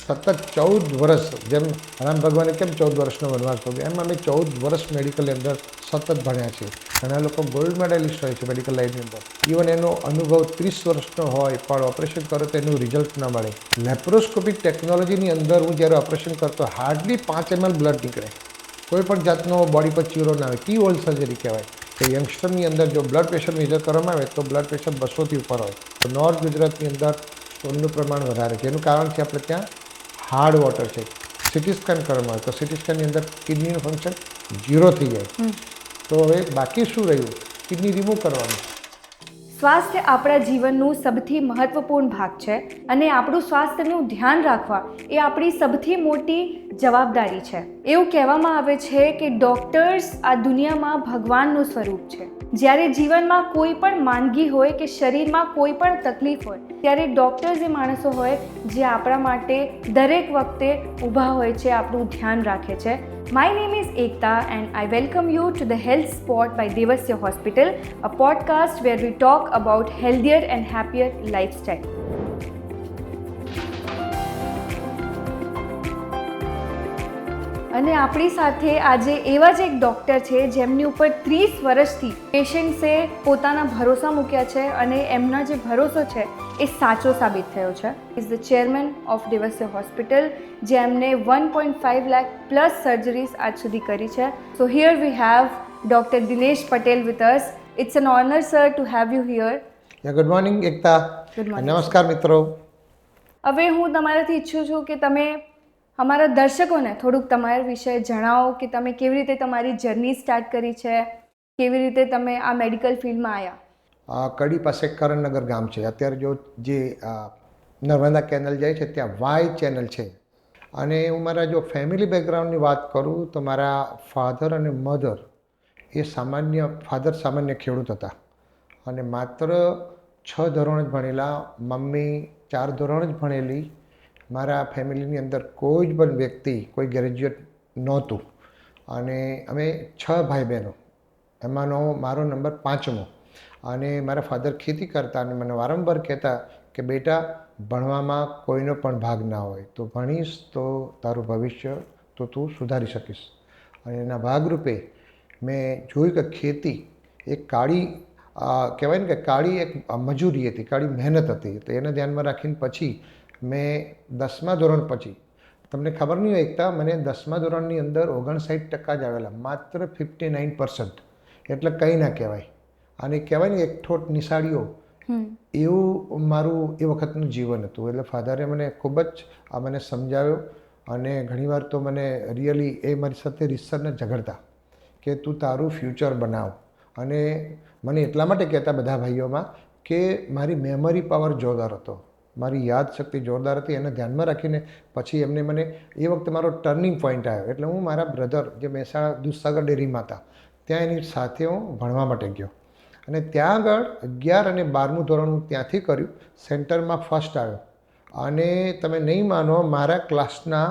સતત 14 વર્ષ, જેમ રામ ભગવાને કેમ 14 વર્ષનો વનવાસ ભોગવ્યો, એમ અમે 14 વર્ષ મેડિકલની અંદર સતત ભણ્યા છીએ. ઘણા લોકો ગોલ્ડ મેડલિસ્ટ હોય છે મેડિકલ લાઇનની અંદર. ઇવન એનો અનુભવ 30 વર્ષનો હોય પણ ઓપરેશન કરો તો એનું રિઝલ્ટ ન મળે. લેપ્રોસ્કોપિક ટેકનોલોજીની અંદર હું જ્યારે ઓપરેશન કરતો હાર્ડલી 5 ml બ્લડ નીકળે. કોઈ પણ જાતનો બોડી પર ચીરો ના આવે. કી હોલ સર્જરી કહેવાય કે યંગસ્ટરની અંદર જો બ્લડ પ્રેશર મેજર કરવામાં આવે તો બ્લડ પ્રેશર 200થી ઉપર હોય. તો નોર્થ ગુજરાતની અંદર સ્ટોનનું પ્રમાણ વધારે છે. એનું કારણ છે આપણે ત્યાં હાર્ડ વોટર છે. સિટી સ્કેન કરવામાં આવે તો સિટી સ્કેનની અંદર કિડનીનું ફંક્શન 0 થઈ જાય. તો હવે બાકી શું રહ્યું? કિડની રિમૂવ કરવાનું. સ્વાસ્થ્ય આપણા જીવનનું સૌથી મહત્વપૂર્ણ ભાગ છે અને આપણું સ્વાસ્થ્યનું ધ્યાન રાખવા એ આપણી સૌથી મોટી જવાબદારી છે. એવું કહેવામાં આવે છે કે ડૉક્ટર્સ આ દુનિયામાં ભગવાનનું સ્વરૂપ છે. જ્યારે જીવનમાં કોઈ પણ માંદગી હોય કે શરીરમાં કોઈ પણ તકલીફ હોય ત્યારે ડૉક્ટર્સ એ માણસો હોય જે આપણા માટે દરેક વખતે ઊભા હોય છે, આપણું ધ્યાન રાખે છે. My name is Ekta and I welcome you to the Health Spot by Devasya Hospital, a podcast where we talk about healthier and happier lifestyle. અને આપણી સાથે આજે એવા જ એક ડૉક્ટર છે જેમની ઉપર 30 વર્ષથી પેશન્ટ્સે પોતાના ભરોસા મૂક્યા છે અને એમના જે ભરોસો છે એ સાચો સાબિત થયો છે. Is the chairman of Devasya hospital, જે એમને 1.5 લાખ પ્લસ સર્જરીઝ આજ સુધી કરી છે. So here we have doctor Dinesh Patel with us. It's an honour sir to have you here. Good morning Ekta. Good morning. નમસ્કાર મિત્રો. હવે હું તમારાથી ઈચ્છું છું કે તમે અમારા દર્શકોને થોડુંક તમારા વિશે જણાવો કે તમે કેવી રીતે તમારી જર્ની સ્ટાર્ટ કરી છે, કેવી રીતે તમે આ મેડિકલ ફિલ્ડમાં આવ્યા. કડી પાસે કરણનગર ગામ છે. અત્યારે જો જે નર્મદા કેનલ જાય છે ત્યાં વાય ચેનલ છે. અને હું મારા જો ફેમિલી બેકગ્રાઉન્ડની વાત કરું તો મારા ફાધર અને મધર એ ફાધર સામાન્ય ખેડૂત હતા અને માત્ર 6 ધોરણ જ ભણેલા, મમ્મી 4 ધોરણ જ ભણેલી. મારા ફેમિલીની અંદર કોઈ જ પણ વ્યક્તિ કોઈ ગ્રેજ્યુએટ નહોતું અને અમે 6 ભાઈ બહેનો, એમાંનો મારો નંબર 5મો. અને મારા ફાધર ખેતી કરતા અને મને વારંવાર કહેતા કે બેટા, ભણવામાં કોઈનો પણ ભાગ ના હોય, તો ભણીશ તો તારું ભવિષ્ય તો તું સુધારી શકીશ. અને એના ભાગરૂપે મેં જોયું કે ખેતી એક કાળી કહેવાય ને કે કાળી એક મજૂરી હતી, કાળી મહેનત હતી. તો એને ધ્યાનમાં રાખીને પછી મેં 10મા ધોરણ પછી, તમને ખબર નહીં હોય એકતા, મને 10મા ધોરણની અંદર 59% જ આવેલા, માત્ર 59%. એટલે કંઈ ના કહેવાય. અને કહેવાય ને એક ઠોટ નિશાળીઓ, એવું મારું એ વખતનું જીવન હતું. એટલે ફાધરે મને ખૂબ જ મને સમજાવ્યો અને ઘણીવાર તો મને રિયલી એ મારી સાથે રીતસરના ઝઘડતા કે તું તારું ફ્યુચર બનાવ. અને મને એટલા માટે કહેતા બધા ભાઈઓમાં કે મારી મેમરી પાવર જોરદાર હતો, મારી યાદશક્તિ જોરદાર હતી. એને ધ્યાનમાં રાખીને પછી એમને મને એ વખતે મારો ટર્નિંગ પોઈન્ટ આવ્યો. એટલે હું મારા બ્રધર જે મહેસાણા દૂધસાગર ડેરીમાં હતા ત્યાં એની સાથે હું ભણવા માટે ગયો. અને ત્યાં આગળ 11 અને 12મું ધોરણ હું ત્યાંથી કર્યું. સેન્ટરમાં ફર્સ્ટ આવ્યો. અને તમે નહીં માનો, મારા ક્લાસના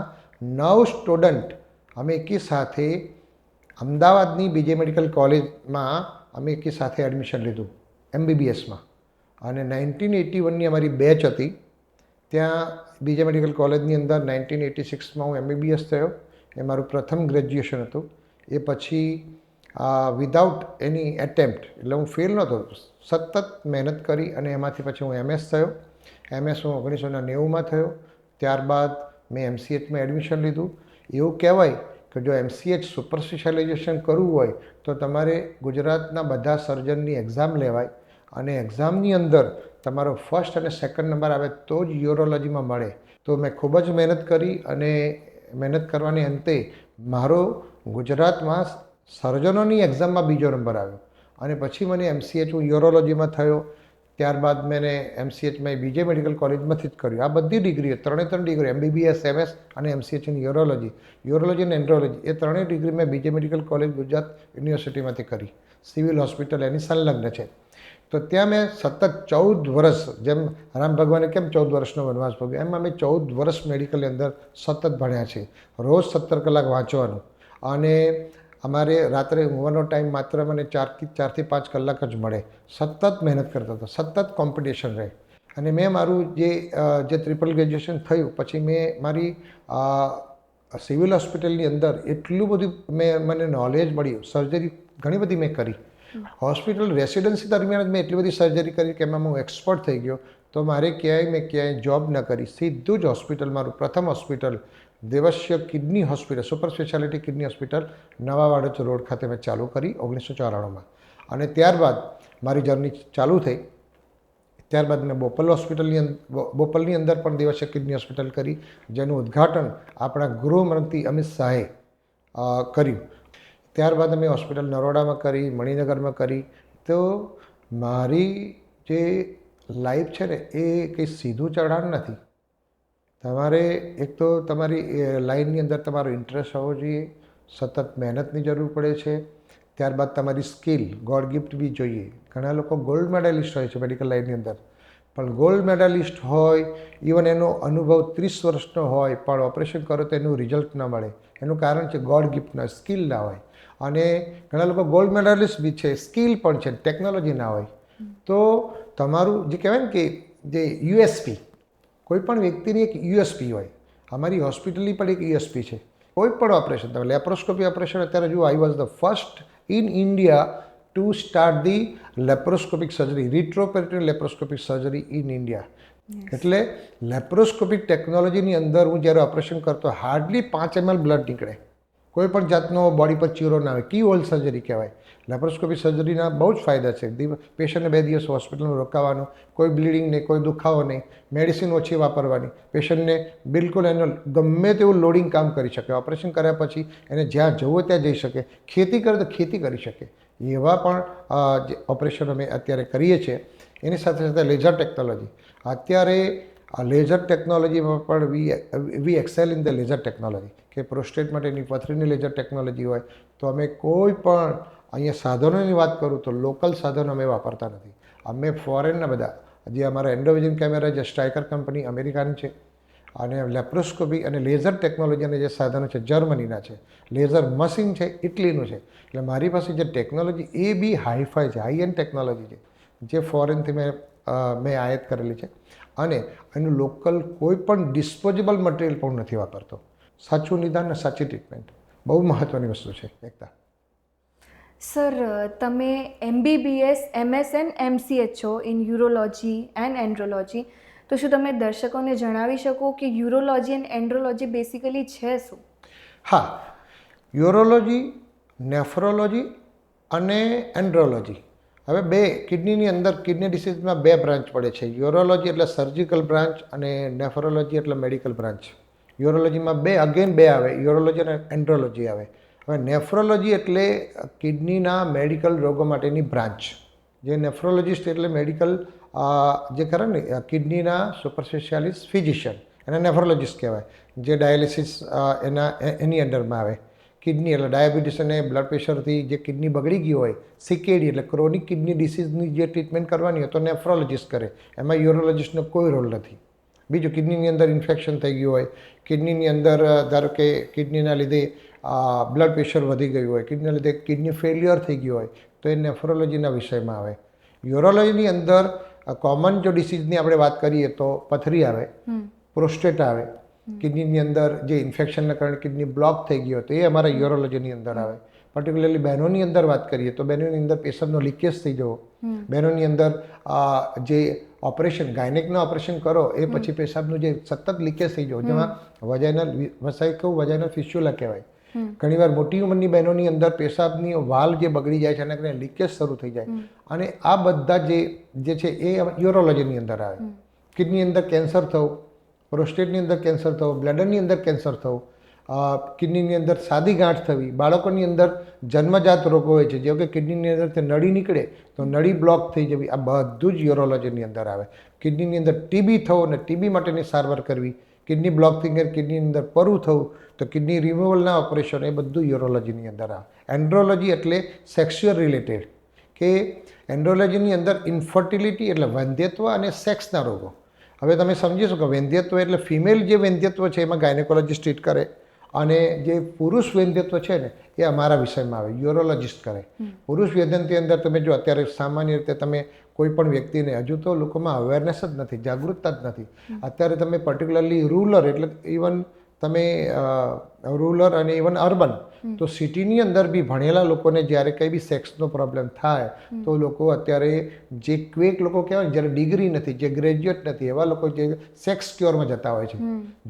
9 સ્ટુડન્ટ અમે એકી સાથે અમદાવાદની બીજે મેડિકલ કોલેજમાં અમે એકી સાથે એડમિશન લીધું MBBSમાં. અને 1981ની અમારી બેચ હતી. ત્યાં બીજે મેડિકલ કોલેજની અંદર 1986માં હું MBBS થયો. એ મારું પ્રથમ ગ્રેજ્યુએશન હતું. એ પછી વિધાઉટ એની એટેમ્પ્ટ, એટલે હું ફેલ નહોતો, સતત મહેનત કરી અને એમાંથી પછી હું MS થયો. MS હું 1990માં થયો. ત્યારબાદ મેં MCHમાં એડમિશન લીધું. એવું કહેવાય કે જો MCH સુપર સ્પેશિયાલાઇઝેશન કરવું હોય તો તમારે ગુજરાતના બધા સર્જનની એક્ઝામ લેવાય અને એક્ઝામની અંદર તમારો ફર્સ્ટ અને સેકન્ડ નંબર આવે તો જ યુરોલોજીમાં મળે. તો મેં ખૂબ જ મહેનત કરી અને મહેનત કરવાને અંતે મારો ગુજરાતમાં સર્જનોની એક્ઝામમાં બીજો નંબર આવ્યો. અને પછી મને MCH હું યુરોલોજીમાં થયો. ત્યારબાદ મેં MCHમાં બીજે મેડિકલ કોલેજમાંથી જ કર્યું. આ બધી ડિગ્રીઓ, 3 ડિગ્રી, MBBS, MS અને MCH ઇન યુરોલોજી અને એન્ડ્રોલોજી, એ 3 ડિગ્રી મેં બીજે મેડિકલ કોલેજ ગુજરાત યુનિવર્સિટીમાંથી કરી. સિવિલ હોસ્પિટલ એની સંલગ્ન છે. તો ત્યાં મેં સતત 14 વર્ષ, જેમ રામ ભગવાને કેમ 14 વર્ષનો વનવાસ ભોગવ્યો, એમ અમે 14 વર્ષ મેડિકલની અંદર સતત ભણ્યા છે. રોજ 17 કલાક વાંચવાનું. અને અમારે રાત્રે ઊંઘવાનો ટાઈમ માત્ર મને 4 થી 5 કલાક જ મળે. સતત મહેનત કરતા હતા, સતત કોમ્પિટિશન રહે. અને મેં મારું જે ટ્રિપલ ગ્રેજ્યુએશન થયું પછી મેં મારી સિવિલ હોસ્પિટલની અંદર એટલું બધું મને નોલેજ મળ્યું. સર્જરી ઘણી બધી મેં કરી. હોસ્પિટલ રેસિડન્સી દરમિયાન જ મેં એટલી બધી સર્જરી કરી કે એમાં હું એક્સપર્ટ થઈ ગયો. તો મારે ક્યાંય જોબ ન કરી, સીધું જ હોસ્પિટલ, મારું પ્રથમ hospital Devasya kidney hospital, super speciality kidney hospital, નવા વાડજ રોડ ખાતે મેં ચાલુ કરી 1994માં. અને ત્યારબાદ મારી જર્ની ચાલુ થઈ. ત્યારબાદ મેં બોપલની અંદર પણ દેવસ્ય કિડની હોસ્પિટલ કરી, જેનું ઉદ્ઘાટન આપણા ગૃહમંત્રી અમિત શાહે કર્યું. ત્યારબાદ અમે હોસ્પિટલ નરોડામાં કરી, મણિનગરમાં કરી. તો મારી જે લાઈફ છે ને એ કંઈ સીધું ચઢાણ નથી. તમારે એક તો તમારી લાઈનની અંદર તમારો ઇન્ટરેસ્ટ હોવો જોઈએ, સતત મહેનતની જરૂર પડે છે. ત્યારબાદ તમારી સ્કિલ, ગોડ ગિફ્ટ બી જોઈએ. ઘણા લોકો ગોલ્ડ મેડલિસ્ટ હોય છે મેડિકલ લાઇનની અંદર, પણ ગોલ્ડ મેડલિસ્ટ હોય, ઇવન એનો અનુભવ 30 વર્ષનો હોય, પણ ઓપરેશન કરો તો એનું રિઝલ્ટ ન મળે. એનું કારણ છે ગોડ ગિફ્ટ ના, સ્કિલ ના હોય. અને ઘણા લોકો ગોલ્ડ મેડલિસ્ટ બી છે, સ્કિલ પણ છે, ટેકનોલોજી ના હોય. તો તમારું જે કહેવાય ને કે જે યુએસપી, કોઈ પણ વ્યક્તિની એક યુએસપી હોય. અમારી હોસ્પિટલની પણ એક યુએસપી છે. કોઈ પણ ઓપરેશન, તમે લેપ્રોસ્કોપી ઓપરેશન અત્યારે જુઓ, I was the first in India to start the laparoscopic surgery, retroperitoneal laparoscopic surgery in India. એટલે લેપ્રોસ્કોપિક ટેકનોલોજીની અંદર હું જ્યારે ઓપરેશન કરતો, હાર્ડલી 5 ml બ્લડ નીકળે. કોઈ પણ જાતનો બોડી પર ચીરો ના આવે. કી હોલ સર્જરી કહેવાય. લેપ્રોસ્કોપી સર્જરીના બહુ જ ફાયદા છે. પેશન્ટને 2 દિવસ હોસ્પિટલમાં રોકાવાનું, કોઈ બ્લીડિંગ નહીં, કોઈ દુખાવો નહીં, મેડિસિન ઓછી વાપરવાની. પેશન્ટને બિલકુલ એનો ગમે તેવું લોડિંગ કામ કરી શકે. ઓપરેશન કર્યા પછી એને જ્યાં જવું ત્યાં જઈ શકે. ખેતી કરે તો ખેતી કરી શકે. એવા પણ જે ઓપરેશન અમે અત્યારે કરીએ છીએ. એની સાથે સાથે લેઝર ટેકનોલોજી. અત્યારે લેઝર ટેકનોલોજીમાં પણ we excel in the laser technology. કે પ્રોસ્ટેટ માટેની પથરીની લેઝર ટેકનોલોજી હોય તો અમે કોઈ પણ અહીંયા સાધનોની વાત કરું તો લોકલ સાધનો અમે વાપરતા નથી. અમે ફોરેનના બધા જે અમારા એન્ડોવિઝન કેમેરા જે સ્ટ્રાઇકર કંપની અમેરિકાની છે, અને લેપ્રોસ્કોપી અને લેઝર ટેકનોલોજીના જે સાધનો છે જર્મનીના છે, લેઝર મશીન છે ઇટલીનું છે. એટલે મારી પાસે જે ટેકનોલોજી એ બી હાઈફાઈ છે, હાઈ એન્ડ ટેકનોલોજી છે, જે ફોરેનથી મેં આયાત કરેલી છે. અને એનું લોકલ કોઈ પણ ડિસ્પોઝેબલ મટીરિયલ પણ નથી વાપરતો. સાચું નિદાન અને સાચી ટ્રીટમેન્ટ બહુ મહત્ત્વની વસ્તુ છે. એકતા સર, તમે MBBS, MS એન્ડ MCH છો ઇન યુરોલોજી એન્ડ એન્ડ્રોલોજી. તો શું તમે દર્શકોને જણાવી શકો કે યુરોલોજી એન્ડ એન્ડ્રોલોજી બેસિકલી છે શું? હા, યુરોલોજી, નેફ્રોલોજી અને એન્ડ્રોલોજી. હવે બે કિડનીની અંદર કિડની ડિસીઝમાં 2 બ્રાન્ચ પડે છે. યુરોલોજી એટલે સર્જિકલ બ્રાન્ચ અને નેફ્રોલોજી એટલે મેડિકલ બ્રાન્ચ. યુરોલોજીમાં 2 આવે, યુરોલોજી અને એન્ડ્રોલોજી આવે. હવે નેફ્રોલોજી એટલે કિડનીના મેડિકલ રોગો માટેની બ્રાન્ચ. જે નેફ્રોલોજીસ્ટ એટલે મેડિકલ જે ખરા ને કિડનીના સુપર સ્પેશિયાલિસ્ટ ફિઝિશિયન, એને નેફ્રોલોજીસ્ટ કહેવાય. જે ડાયાલિસિસ એની અંડરમાં આવે. કિડની એટલે ડાયાબિટીસ અને બ્લડ પ્રેશરથી જે કિડની બગડી ગઈ હોય, CKD એટલે ક્રોનિક કિડની ડિસીઝની જે ટ્રીટમેન્ટ કરવાની હોય તો નેફ્રોલોજીસ્ટ કરે. એમાં યુરોલોજીસ્ટનો કોઈ રોલ નથી. બીજું, કિડનીની અંદર ઇન્ફેક્શન થઈ ગયું હોય, કિડનીની અંદર ધારો કે કિડનીના લીધે બ્લડ પ્રેશર વધી ગયું હોય, કિડનીના લીધે કિડની ફેલ્યોર થઈ ગયું હોય તો એ નેફ્રોલોજીના વિષયમાં આવે. યુરોલોજીની અંદર કોમન જો ડિસીઝની આપણે વાત કરીએ તો પથરી આવે, પ્રોસ્ટેટ આવે, કિડનીની અંદર જે ઇન્ફેક્શનના કારણે કિડની બ્લોક થઈ ગયો તો એ અમારા યુરોલોજીની અંદર આવે. પર્ટિક્યુલરલી બહેનોની અંદર વાત કરીએ તો બહેનોની અંદર પેશાબનો લીકેજ થઈ જવો, બહેનોની અંદર જે ઓપરેશન ગાયનેકના ઓપરેશન કરો એ પછી પેશાબનું જે સતત લીકેજ થઈ જવું, જેમાં વજાઇનલ ફિસ્ચ્યુલા કહેવાય. ઘણીવાર મોટી ઉંમરની બહેનોની અંદર પેશાબની વાલ જે બગડી જાય છે એના કારણે લીકેજ શરૂ થઈ જાય. અને આ બધા જે છે એ યુરોલોજીની અંદર આવે. કિડની અંદર કેન્સર થવું, પ્રોસ્ટેટની અંદર કેન્સર થવું, બ્લેડરની અંદર કેન્સર થવું, કિડનીની અંદર સાદી ગાંઠ થવી, બાળકોની અંદર જન્મજાત રોગો હોય છે જેવું કે કિડનીની અંદરથી નળી નીકળે તો નળી બ્લોક થઈ જવી, આ બધું જ યુરોલોજીની અંદર આવે. કિડનીની અંદર TB થવું અને TB માટેની સારવાર કરવી, કિડની બ્લોક થઈ ગઈ, કિડનીની અંદર પરુ થવું તો કિડની રિમૂવલના ઓપરેશન, એ બધું યુરોલોજીની અંદર આવે. એન્ડ્રોલોજી એટલે સેક્સ્યુઅલ રિલેટેડ, કે એન્ડ્રોલોજીની અંદર ઇન્ફર્ટિલિટી એટલે વંધ્યત્વ અને સેક્સના રોગો. હવે તમે સમજી શકો વૈદ્યત્વ એટલે ફિમેલ જે વૈદ્યત્વ છે એમાં ગાયનેકોલોજીસ્ટ ટ્રીટ કરે, અને જે પુરુષ વૈદ્યત્વ છે ને એ અમારા વિષયમાં આવે, યુરોલોજિસ્ટ કરે. પુરુષ વૈદ્યંતી અંદર તમે જો અત્યારે સામાન્ય રીતે તમે કોઈ પણ વ્યક્તિને, હજુ તો લોકોમાં અવેરનેસ જ નથી, જાગૃતતા જ નથી. અત્યારે તમે પર્ટિક્યુલરલી રૂરલ, એટલે ઇવન તમે રૂરલ અને ઇવન અર્બન, તો સિટીની અંદર બી ભણેલા લોકોને જ્યારે કંઈ બી સેક્સનો પ્રોબ્લેમ થાય તો લોકો અત્યારે જે ક્વેક લોકો કહેવાય, જ્યારે ડિગ્રી નથી, જે ગ્રેજ્યુએટ નથી, એવા લોકો જે સેક્સ ક્યોરમાં જતા હોય છે,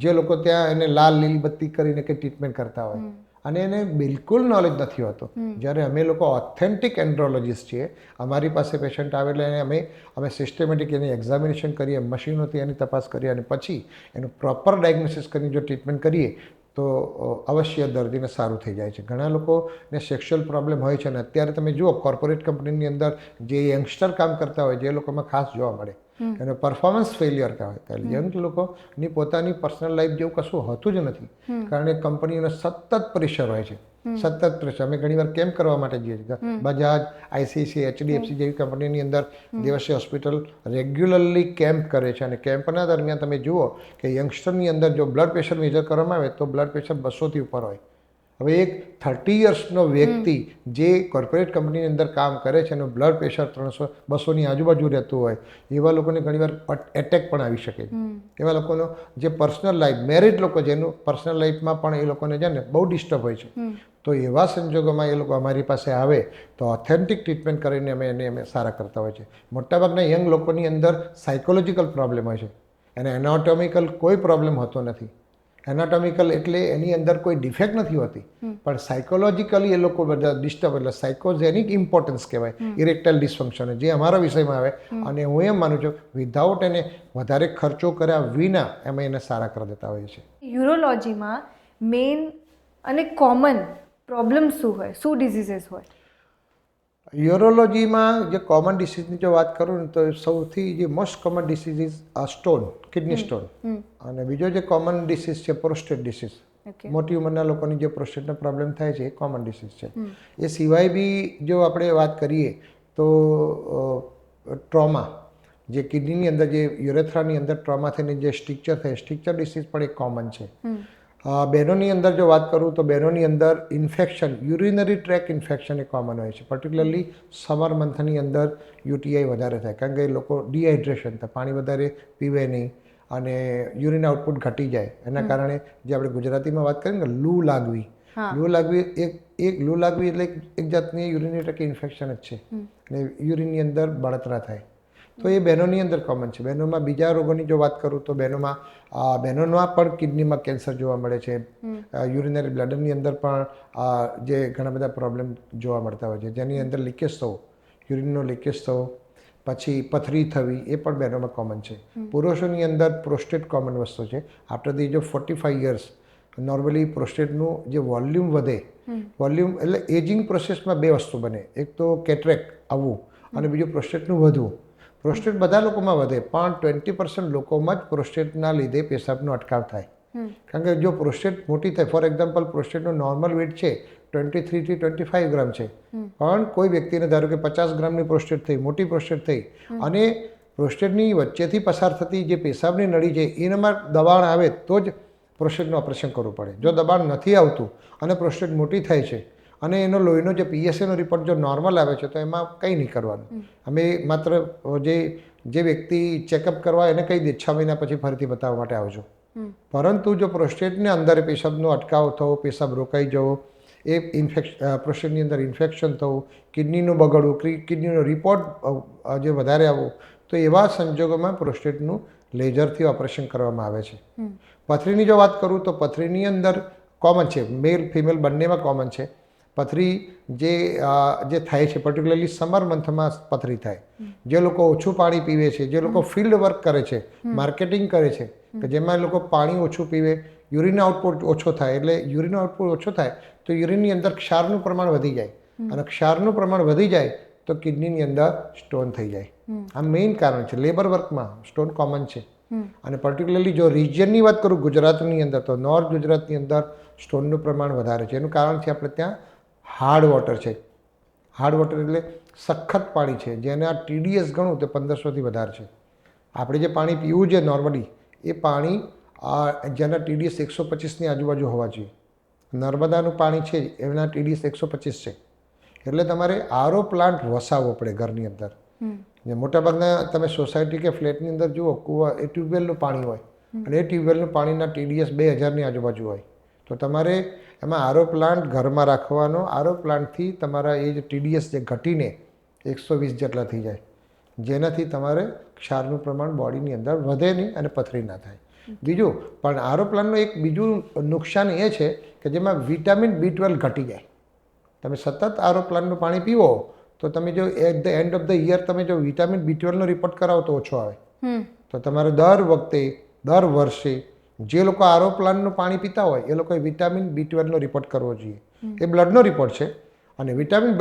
જે લોકો ત્યાં એને લાલ લીલી બત્તી કરીને કંઈ ટ્રીટમેન્ટ કરતા હોય અને એને બિલકુલ નોલેજ નથી હોતો. જ્યારે અમે લોકો ઓથેન્ટિક એન્ડ્રોલોજીસ્ટ છીએ, અમારી પાસે પેશન્ટ આવે એટલે અમે સિસ્ટમેટિક એની એક્ઝામિનેશન કરીએ, મશીનોથી એની તપાસ કરીએ અને પછી એનું પ્રોપર ડાયગ્નોસિસ કરીને જો ટ્રીટમેન્ટ કરીએ તો અવશ્ય દર્દીને સારું થઈ જાય છે. ઘણા લોકોને સેક્સ્યુઅલ પ્રોબ્લેમ હોય છે અને અત્યારે તમે જુઓ કોર્પોરેટ કંપનીની અંદર જે યંગસ્ટર કામ કરતા હોય જે લોકોમાં ખાસ જોવા મળે, એનો પરફોર્મન્સ ફેલિયર કહેવાય. યંગ લોકોની પોતાની પર્સનલ લાઈફ જેવું કશું હોતું જ નથી, કારણ કે કંપનીઓને સતત પ્રેશર હોય છે, સતત પ્રેશર. અમે ઘણીવાર કેમ્પ કરવા માટે જઈએ છીએ. બજાજ, આઈસીઆઈસીઆઈ, એચડીએફસી જેવી કંપનીની અંદર દેવશ્રી હોસ્પિટલ રેગ્યુલરલી કેમ્પ કરે છે અને કેમ્પના દરમિયાન તમે જુઓ કે યંગસ્ટરની અંદર જો બ્લડ પ્રેશર મેજર કરવામાં આવે તો બ્લડ પ્રેશર 200થી ઉપર હોય. હવે એક 30 યર્સનો વ્યક્તિ જે કોર્પોરેટ કંપનીની અંદર કામ કરે છે એનું બ્લડ પ્રેશર 300-200ની આજુબાજુ રહેતું હોય, એવા લોકોને ઘણીવાર એટેક પણ આવી શકે છે. એવા લોકોનો જે પર્સનલ લાઈફ, મેરિડ લોકો જેનું પર્સનલ લાઈફમાં પણ એ લોકોને છે ને બહુ ડિસ્ટર્બ હોય છે. તો એવા સંજોગોમાં એ લોકો અમારી પાસે આવે તો ઓથેન્ટિક ટ્રીટમેન્ટ કરીને અમે સારા કરતા હોય છે. મોટાભાગના યંગ લોકોની અંદર સાયકોલોજીકલ પ્રોબ્લેમ હોય છે, એને એનાટોમિકલ કોઈ પ્રોબ્લેમ હોતો નથી. એનાટોમિકલ એટલે એની અંદર કોઈ ડિફેક્ટ નથી હોતી, પણ સાયકોલોજીકલી એ લોકો બધા ડિસ્ટર્બ, એટલે સાયકોજેનિક ઇમ્પોર્ટન્સ કહેવાય, ઇરેક્ટાઇલ ડિસફંક્શન, જે અમારા વિષયમાં આવે. અને હું એમ માનું છું વિધાઉટ એને વધારે ખર્ચો કર્યા વિના અમે એને સારા કરી દેતા હોઈએ છીએ. યુરોલોજીમાં મેઇન અને કોમન પ્રોબ્લેમ શું હોય, શું ડિઝીઝીસ હોય? યુરોલોજીમાં જે કોમન ડિસીઝની જો વાત કરું ને તો સૌથી જે most common disease is stone, kidney stone. અને બીજો જે કોમન ડિસીઝ છે પ્રોસ્ટેટ ડિસીઝ. મોટી ઉંમરના લોકોની જે પ્રોસ્ટેટનો પ્રોબ્લેમ થાય છે એ કોમન ડિસીઝ છે. એ સિવાય બી જો આપણે વાત કરીએ તો ટ્રોમા, જે કિડનીની અંદર જે યુરેથ્રાની અંદર ટ્રોમા થઈને જે સ્ટિક્ચર થાય, સ્ટિક્ચર ડિસીઝ પણ એક કોમન છે. બહેનોની અંદર જો વાત કરું તો બહેનોની અંદર ઇન્ફેક્શન, યુરિનરી ટ્રેક ઇન્ફેક્શન એ કોમન હોય છે. પર્ટિક્યુલરલી સમર મંથની અંદર યુટીઆઈ વધારે થાય, કારણ કે એ લોકો ડિહાઇડ્રેશન થાય, પાણી વધારે પીવે નહીં અને યુરિન આઉટપુટ ઘટી જાય. એના કારણે જે આપણે ગુજરાતીમાં વાત કરીએ ને લૂ લાગવી, લૂ લાગવી એટલે એક જાતની યુરિનરી ટ્રેક ઇન્ફેક્શન જ છે અને યુરિનની અંદર બળતરા થાય. તો એ બહેનોની અંદર કોમન છે. બહેનોમાં બીજા રોગોની જો વાત કરું તો બહેનોમાં પણ કિડનીમાં કેન્સર જોવા મળે છે. યુરિનરી બ્લેડરની અંદર પણ જે ઘણા બધા પ્રોબ્લેમ જોવા મળતા હોય છે, જેની અંદર લીકેજ થવો, યુરિનનો લીકેજ થવો, પછી પથરી થવી, એ પણ બહેનોમાં કોમન છે. પુરુષોની અંદર પ્રોસ્ટેટ કોમન વસ્તુ છે. આફ્ટર ધી જો 45 યર્સ નોર્મલી પ્રોસ્ટેટનું જે વોલ્યુમ વધે, વોલ્યુમ એટલે એજિંગ પ્રોસેસમાં બે વસ્તુ બને, એક તો કેટરેક્ટ આવવું અને બીજું પ્રોસ્ટેટનું વધવું. પ્રોસ્ટેટ બધા લોકોમાં વધે પણ 20% લોકોમાં જ પ્રોસ્ટેટના લીધે પેશાબનો અટકાવ થાય. કારણ કે જો પ્રોસ્ટેટ મોટી થાય, ફોર એક્ઝામ્પલ પ્રોસ્ટેટનો નોર્મલ વેઇટ છે 23 થી 25 ગ્રામ છે, પણ કોઈ વ્યક્તિને ધારો કે 50 ગ્રામની પ્રોસ્ટેટ થઈ, મોટી પ્રોસ્ટેટ થઈ અને પ્રોસ્ટેટની વચ્ચેથી પસાર થતી જે પેશાબની નળી છે એનામાં દબાણ આવે તો જ પ્રોસ્ટેટનું ઓપરેશન કરવું પડે. જો દબાણ નથી આવતું અને પ્રોસ્ટેટ મોટી થાય છે અને એનો લોહીનો જે પીએસએનો રિપોર્ટ જો નોર્મલ આવે છે તો એમાં કંઈ નહીં કરવાનું. અમે માત્ર જે વ્યક્તિ ચેકઅપ કરવા એને કહી દે 6 મહિના પછી ફરીથી બતાવવા માટે આવજો. પરંતુ જો પ્રોસ્ટેટની અંદર પેશાબનો અટકાવ થવો, પેશાબ રોકાઈ જવો, એ પ્રોસ્ટેટની અંદર ઇન્ફેક્શન થવું, કિડનીનું બગડવું, કિડનીનો રિપોર્ટ જે વધારે આવવું, તો એવા સંજોગોમાં પ્રોસ્ટેટનું લેઝરથી ઓપરેશન કરવામાં આવે છે. પથરીની જો વાત કરું તો પથરીની અંદર કોમન છે, મેલ ફિમેલ બંનેમાં કોમન છે. પથરી જે થાય છે પર્ટિક્યુલરલી સમર મંથમાં પથરી થાય. જે લોકો ઓછું પાણી પીવે છે, જે લોકો ફિલ્ડ વર્ક કરે છે, માર્કેટિંગ કરે છે, કે જેમાં લોકો પાણી ઓછું પીવે, યુરિન આઉટપુટ ઓછો થાય, એટલે યુરિન આઉટપુટ ઓછો થાય તો યુરિનની અંદર ક્ષારનું પ્રમાણ વધી જાય અને ક્ષારનું પ્રમાણ વધી જાય તો કિડનીની અંદર સ્ટોન થઈ જાય. આ મેઇન કારણ છે. લેબર વર્કમાં સ્ટોન કોમન છે. અને પર્ટિક્યુલરલી જો રિજિયનની વાત કરું ગુજરાતની અંદર તો નોર્થ ગુજરાતની અંદર સ્ટોનનું પ્રમાણ વધારે છે. એનું કારણ છે આપણે ત્યાં હાર્ડ વોટર છે. હાર્ડ વોટર એટલે સખત પાણી છે, જેના TDS ગણું તો 1500થી વધારે છે. આપણે જે પાણી પીવું છે નોર્મલી એ પાણી જેના TDS 125ની આજુબાજુ હોવા જોઈએ. નર્મદાનું પાણી છે એના TDS 125 છે. એટલે તમારે આરો પ્લાન્ટ વસાવવો પડે ઘરની અંદર. જે મોટાભાગના તમે સોસાયટી કે ફ્લેટની અંદર જુઓ કૂવા એ ટ્યુબવેલનું પાણી હોય અને એ ટ્યુબવેલનું પાણીના TDS 2000ની આજુબાજુ હોય. તો તમારે એમાં આરો પ્લાન્ટ ઘરમાં રાખવાનો. આરો પ્લાન્ટથી તમારા એ જે TDS જે ઘટીને 120 જેટલા થઈ જાય, જેનાથી તમારે ક્ષારનું પ્રમાણ બોડીની અંદર વધે નહીં અને પથરી ના થાય. બીજું પણ આરો પ્લાન્ટનું એક બીજું નુકસાન એ છે કે જેમાં વિટામિન B12 ઘટી જાય. તમે સતત આરો પ્લાન્ટનું પાણી પીવો તો તમે જો at the end of the year તમે જો વિટામિન B12નો રિપોર્ટ કરાવો તો ઓછો આવે. તો તમારે દર વર્ષે જે લોકો આરો પ્લાન્ટનું પાણી પીતા હોય એ લોકોએ વિટામિન B12નો રિપોર્ટ કરવો જોઈએ. એ બ્લડનો રિપોર્ટ છે અને વિટામિન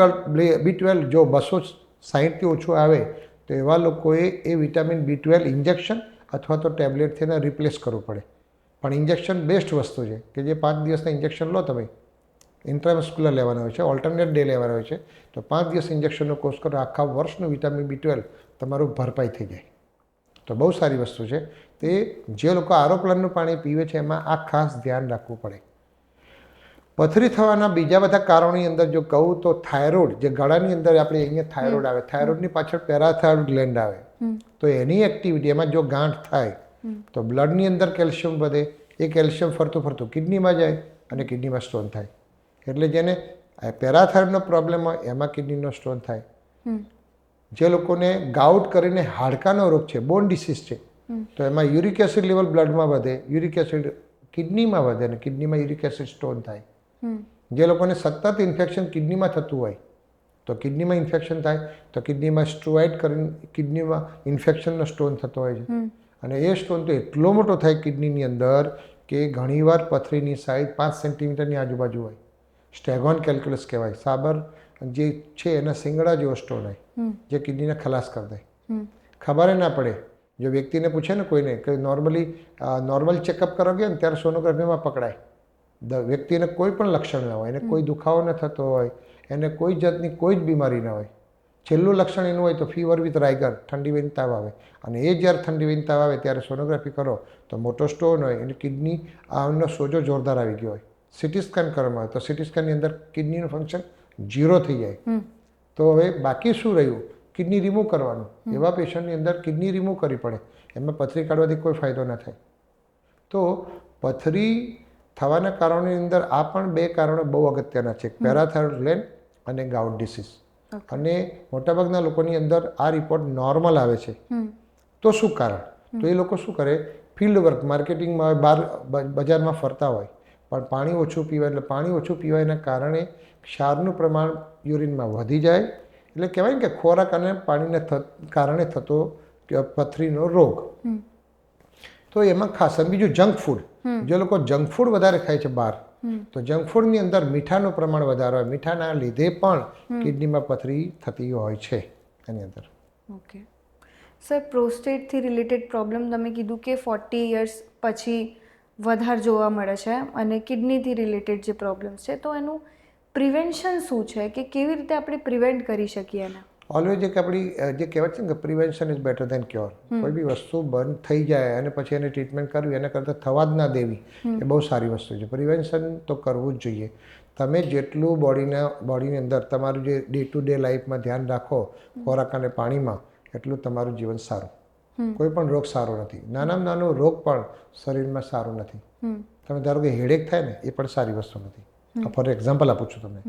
B12 જો 260થી ઓછું આવે તો એવા લોકોએ એ વિટામિન B12 ઇન્જેક્શન અથવા તો ટેબ્લેટથી એને રિપ્લેસ કરવું પડે. પણ ઇન્જેક્શન બેસ્ટ વસ્તુ છે કે જે 5 દિવસના ઇન્જેક્શન લો તમે, ઇન્ટ્રામસ્ક્યુલર લેવાના હોય છે, ઓલ્ટરનેટ ડે લેવાના હોય છે. તો 5 દિવસ ઇન્જેક્શનનો કોર્સ કરો, આખા વર્ષનું વિટામિન B12 તમારું ભરપાઈ થઈ જાય. તો બહુ સારી વસ્તુ છે. તે જે લોકો આરો પ્લાન્ટનું પાણી પીવે છે એમાં આ ખાસ ધ્યાન રાખવું પડે. પથરી થવાના બીજા બધા કારણોની અંદર જો કહું તો થાઇરોઇડ, જે ગળાની અંદર આપણે અહીંયા થાઇરોઇડ આવે, થાઇરોઇડની પાછળ પેરાથાઇરોઇડ ગ્લેન્ડ આવે. તો એની એક્ટિવિટી એમાં જો ગાંઠ થાય તો બ્લડની અંદર કેલ્શિયમ વધે. એ કેલ્શિયમ ફરતું ફરતું કિડનીમાં જાય અને કિડનીમાં સ્ટોન થાય. એટલે જેને પેરાથાઇરોઇડનો પ્રોબ્લેમ હોય એમાં કિડનીનો સ્ટોન થાય. જે લોકોને ગાઉટ કરીને હાડકાનો રોગ છે, બોન ડિસીઝ છે, તો એમાં યુરિક એસિડ લેવલ બ્લડમાં વધે, યુરિક એસિડ કિડનીમાં વધે અને કિડનીમાં યુરિક એસિડ સ્ટોન થાય. જે લોકોને સતત ઇન્ફેક્શન કિડનીમાં થતું હોય તો કિડનીમાં ઇન્ફેક્શન થાય તો કિડનીમાં સ્ટ્રોઇડ કરીને કિડનીમાં ઇન્ફેક્શનનો સ્ટોન થતો હોય છે. અને એ સ્ટોન તો એટલો મોટો થાય કિડનીની અંદર કે ઘણીવાર પથરીની સાઇઝ 5 સેન્ટીમીટરની આજુબાજુ હોય. સ્ટેગોન કેલ્ક્યુલસ કહેવાય. સાબર જે છે એના શિંગડા જેવો સ્ટોન હોય જે કિડનીને ખલાસ કરી દે. ખબર ના પડે. જો વ્યક્તિને પૂછે ને કોઈને કે નોર્મલ ચેકઅપ કરવા ગયા ને ત્યારે સોનોગ્રાફીમાં પકડાય. વ્યક્તિને કોઈ પણ લક્ષણ ના હોય, એને કોઈ દુખાવો ન થતો હોય, એને કોઈ જાતની કોઈ જ બીમારી ના હોય. છેલ્લું લક્ષણ એનું હોય તો ફીવર વિથ રાઇગર, ઠંડી વહીને તાવ આવે. અને એ જ્યારે ઠંડી વહીને તાવ આવે ત્યારે સોનોગ્રાફી કરો તો મોટો સ્ટોન હોય અને કિડની આનો સોજો જોરદાર આવી ગયો હોય. સિટી સ્કેન કરવામાં આવે તો સિટી સ્કેનની અંદર કિડનીનું ફંક્શન 0 થઈ જાય. તો હવે બાકી શું રહ્યું? કિડની રિમૂવ કરવાનું. એવા પેશન્ટની અંદર કિડની રિમૂવ કરવી પડે. એમાં પથરી કાઢવાથી કોઈ ફાયદો ના થાય. તો પથરી થવાના કારણોની અંદર આ પણ 2 કારણો બહુ અગત્યના છે, પેરાથાઇરોઇડ ગ્લેન્ડ અને ગાઉટ ડિસીઝ. અને મોટાભાગના લોકોની અંદર આ રિપોર્ટ નોર્મલ આવે છે. તો શું કારણ? તો એ લોકો શું કરે? ફિલ્ડ વર્ક, માર્કેટિંગમાં બહાર બજારમાં ફરતા હોય પણ પાણી ઓછું પીવાય. એટલે પાણી ઓછું પીવાયના કારણે ક્ષારનું પ્રમાણ યુરિનમાં વધી જાય. એટલે કહેવાય ને કે ખોરાક અને પાણીને કારણે થતો પથરીનો રોગ. તો એમાં ખાસ બીજું જંક ફૂડ. જે લોકો જંક ફૂડ વધારે ખાય છે બહાર, તો જંક ફૂડની અંદર મીઠાનું પ્રમાણ વધારે હોય. મીઠાના લીધે પણ કિડનીમાં પથરી થતી હોય છે એની અંદર. ઓકે સર, પ્રોસ્ટેટથી રિલેટેડ પ્રોબ્લેમ તમે કીધું કે 40 યર્સ પછી વધારે જોવા મળે છે અને કિડનીથી રિલેટેડ જે પ્રોબ્લેમ્સ છે, તો એનું પ્રિવેન્શન શું છે કે કેવી રીતે આપણે પ્રિવેન્ટ કરી શકીએ એને? ઓલવેઝ એક આપણી જે કહેવાય છે ને કે prevention is better than cure. કોઈ બી વસ્તુ બંધ થઈ જાય અને પછી એને ટ્રીટમેન્ટ કરવી એના કરતાં થવા જ ના દેવી એ બહુ સારી વસ્તુ છે. પ્રિવેન્શન તો કરવું જ જોઈએ. તમે જેટલું બોડીની અંદર તમારું જે ડે ટુ ડે લાઈફમાં ધ્યાન રાખો ખોરાક અને પાણીમાં, એટલું તમારું જીવન સારું. કોઈ પણ રોગ સારો નથી. નાનામાં નાનો રોગ પણ શરીરમાં સારો નથી. તમે ધારો કે હેડેક થાય ને, એ પણ સારી વસ્તુ નથી. ફોર એક્ઝામ્પલ આપું છું તમને.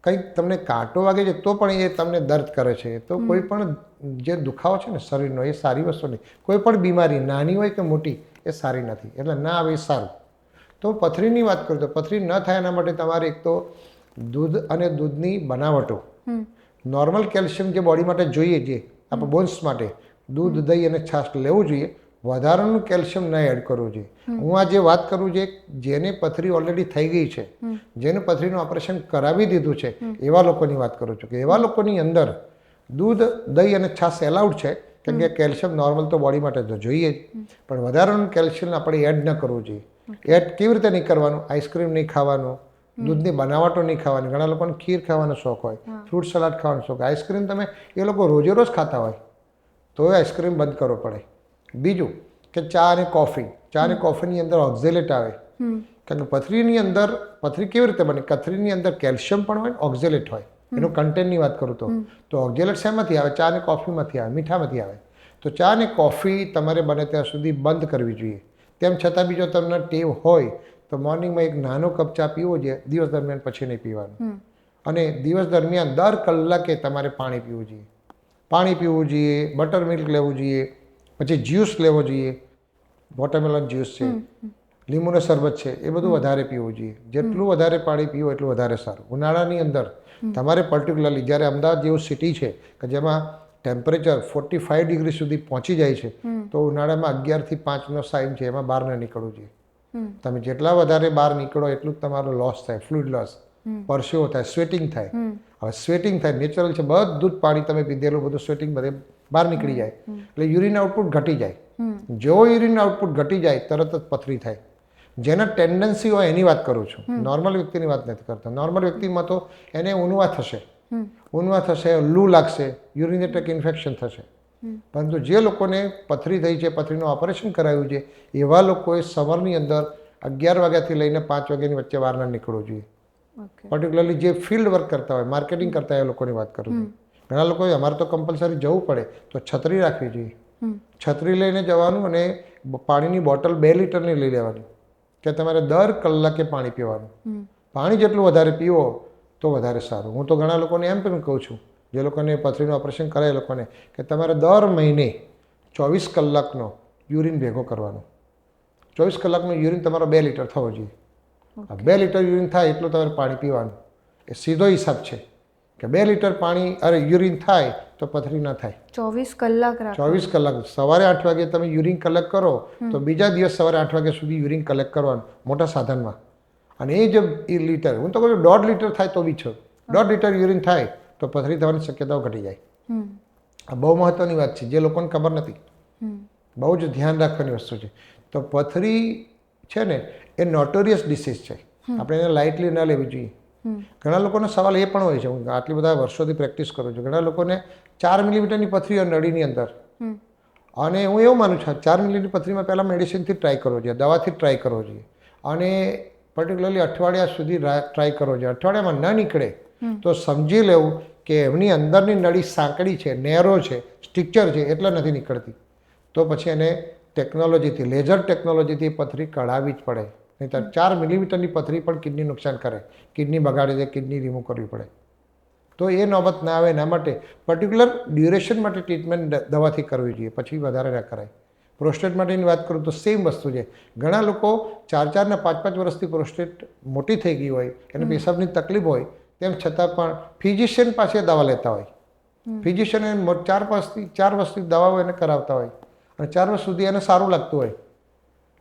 કંઈક તમને કાંટો વાગે છે તો પણ એ તમને દર્દ કરે છે. તો કોઈ પણ જે દુખાવો છે ને શરીરનો, એ સારી વસ્તુ નહીં. કોઈ પણ બીમારી નાની હોય કે મોટી એ સારી નથી. એટલે ના આવે એ સારું. તો પથરીની વાત કરું તો પથરી ન થાય એના માટે તમારે એક તો દૂધ અને દૂધની બનાવટો, નોર્મલ કેલ્શિયમ જે બોડી માટે જોઈએ, જે આપણે બોન્સ માટે દૂધ, દહીં અને છાશ લેવું જોઈએ. વધારાનું કેલ્શિયમ ન એડ કરવું જોઈએ. હું આ જે વાત કરું છું, જેને પથરી ઓલરેડી થઈ ગઈ છે, જેને પથરીનું ઓપરેશન કરાવી દીધું છે, એવા લોકોની વાત કરું છું કે એવા લોકોની અંદર દૂધ, દહીં અને છાશ એલાઉડ છે. કેમ કે કેલ્શિયમ નોર્મલ તો બોડી માટે તો જોઈએ જ, પણ વધારાનું કેલ્શિયમ આપણે એડ ન કરવું જોઈએ. એડ કેવી રીતે નહીં કરવાનું? આઈસ્ક્રીમ નહીં ખાવાનું, દૂધની બનાવટો નહીં ખાવાની. ઘણા લોકોને ખીર ખાવાનો શોખ હોય, ફ્રૂટ સલાડ ખાવાનો શોખ. આઈસ્ક્રીમ તમે એ લોકો રોજે રોજ ખાતા હોય તો આઈસ્ક્રીમ બંધ કરવો પડે. બીજું કે ચા અને કોફી. ચા અને કોફીની અંદર ઓક્ઝેલેટ આવે. કારણ કે પથરીની અંદર પથરી કેવી રીતે બને? પથરીની અંદર કેલ્શિયમ પણ હોય, ઓક્ઝેલેટ હોય. એનું કન્ટેન્ટની વાત કરું તો ઓક્ઝેલેટ શેમાંથી આવે? ચા અને કોફીમાંથી આવે, મીઠામાંથી આવે. તો ચા અને કોફી તમારે બને ત્યાં સુધી બંધ કરવી જોઈએ. તેમ છતાં બી જો તમને ટેવ હોય તો મોર્નિંગમાં એક નાનો કપ ચા પીવો જોઈએ, દિવસ દરમિયાન પછી નહીં પીવાનું. અને દિવસ દરમિયાન દર કલાકે તમારે પાણી પીવું જોઈએ. પાણી પીવું જોઈએ, બટર મિલ્ક લેવું જોઈએ, પછી જ્યુસ લેવો જોઈએ, વોટરમેલન જ્યુસ છે, લીંબુનો શરબત છે, એ બધું વધારે પીવું જોઈએ. જેટલું વધારે પાણી પીવો એટલું વધારે સારું. ઉનાળાની અંદર તમારે પર્ટિક્યુલરલી જ્યારે અમદાવાદ જેવું સિટી છે કે જેમાં ટેમ્પરેચર 45 ડિગ્રી સુધી પહોંચી જાય છે, તો ઉનાળામાં 11 થી 5નો સાઇન છે, એમાં બહાર ન નીકળવું જોઈએ. તમે જેટલા વધારે બહાર નીકળો એટલું જ તમારો લોસ થાય, ફ્લુઇડ લોસ, પરસેવો થાય, સ્વેટિંગ થાય. હવે સ્વેટિંગ થાય નેચરલ છે, બધું જ પાણી તમે પીધેલું બધું સ્વેટિંગ બધે બહાર નીકળી જાય, એટલે યુરિન આઉટપુટ ઘટી જાય. જો યુરિન આઉટપુટ ઘટી જાય તરત જ પથરી થાય. જેના ટેન્ડન્સી હોય એની વાત કરું છું, નોર્મલ વ્યક્તિની વાત નથી કરતો. નોર્મલ વ્યક્તિમાં તો એને ઊનવા થશે, લૂ લાગશે, યુરિનરી ટ્રેક ઇન્ફેક્શન થશે. પરંતુ જે લોકોને પથરી થઈ છે, પથરીનું ઓપરેશન કરાવ્યું છે, એવા લોકોએ સવારની અંદર 11 વાગ્યાથી લઈને 5 વાગ્યાની વચ્ચે બહાર ના નીકળવું જોઈએ. પર્ટિક્યુલરલી જે ફિલ્ડ વર્ક કરતા હોય, માર્કેટિંગ કરતા હોય એ લોકોની વાત કરું છું. ઘણા લોકોએ અમારે તો કમ્પલસરી જવું પડે તો છત્રી રાખવી જોઈએ. છત્રી લઈને જવાનું અને પાણીની બોટલ 2 લીટરની લઈ લેવાની કે તમારે દર કલાકે પાણી પીવાનું. પાણી જેટલું વધારે પીવો તો વધારે સારું. હું તો ઘણા લોકોને એમ પણ કહું છું, જે લોકોને પથરીનું ઓપરેશન કરે એ લોકોને, કે તમારે દર મહિને 24 કલાકનો યુરિન ભેગો કરવાનો. 24 કલાકનું યુરિન તમારો 2 લીટર થવો જોઈએ. 2 લીટર યુરિન થાય એટલું તમારે પાણી પીવાનું. એ સીધો હિસાબ છે કે 2 લીટર પાણી યુરિન થાય તો પથરી ન થાય. 24 કલાક 24 કલાક. સવારે 8 વાગે તમે યુરિન કલેક્ટ કરો તો બીજા દિવસ સવારે 8 વાગ્યા સુધી યુરિન કલેક્ટ કરવાનું મોટા સાધનમાં. અને એ જ લીટર, હું તો કહું છું 1.5 લીટર થાય તો બી છો, 1.5 લીટર યુરિન થાય તો પથરી થવાની શક્યતાઓ ઘટી જાય. આ બહુ મહત્વની વાત છે, જે લોકોને ખબર નથી. બહુ જ ધ્યાન રાખવાની વસ્તુ છે. તો પથરી છે ને એ નોટોરિયસ ડિસીઝ છે, આપણે એને લાઇટલી ન લેવી જોઈએ. ઘણા લોકોનો સવાલ એ પણ હોય છે, હું આટલી બધા વર્ષોથી પ્રેક્ટિસ કરું છું, ઘણા લોકોને 4 મિલીમીટરની પથરી હોય નળીની અંદર. અને હું એવું માનું છું 4 મિલીમીટરની પથરીમાં પહેલાં મેડિસિનથી ટ્રાય કરવો જોઈએ, દવાથી ટ્રાય કરવો જોઈએ, અને પર્ટિક્યુલરલી અઠવાડિયા સુધી ટ્રાય કરવો જોઈએ. અઠવાડિયામાં ન નીકળે તો સમજી લેવું કે એમની અંદરની નળી સાંકડી છે, નેરો છે, સ્ટ્રક્ચર છે, એટલે નથી નીકળતી. તો પછી એને ટેકનોલોજીથી, લેઝર ટેકનોલોજીથી પથરી કઢાવવી જ પડે. નહીં તો 4 મિલીમીટરની પથરી પણ કિડની નુકસાન કરે, કિડની બગાડે છે, કિડની રિમૂવ કરવી પડે. તો એ નોબત ના આવે એના માટે પર્ટિક્યુલર ડ્યુરેશન માટે ટ્રીટમેન્ટ દવાથી કરવી જોઈએ, પછી વધારે ના કરાય. પ્રોસ્ટેટ માટેની વાત કરું તો સેમ વસ્તુ છે. ઘણા લોકો 4 ને 5 વર્ષથી પ્રોસ્ટેટ મોટી થઈ ગઈ હોય, એને પેશાબની તકલીફ હોય, તેમ છતાં પણ ફિઝિશિયન પાસે દવા લેતા હોય. ફિઝિશિયન 4 વર્ષથી દવાઓ એને કરાવતા હોય અને 4 વર્ષ સુધી એને સારું લાગતું હોય.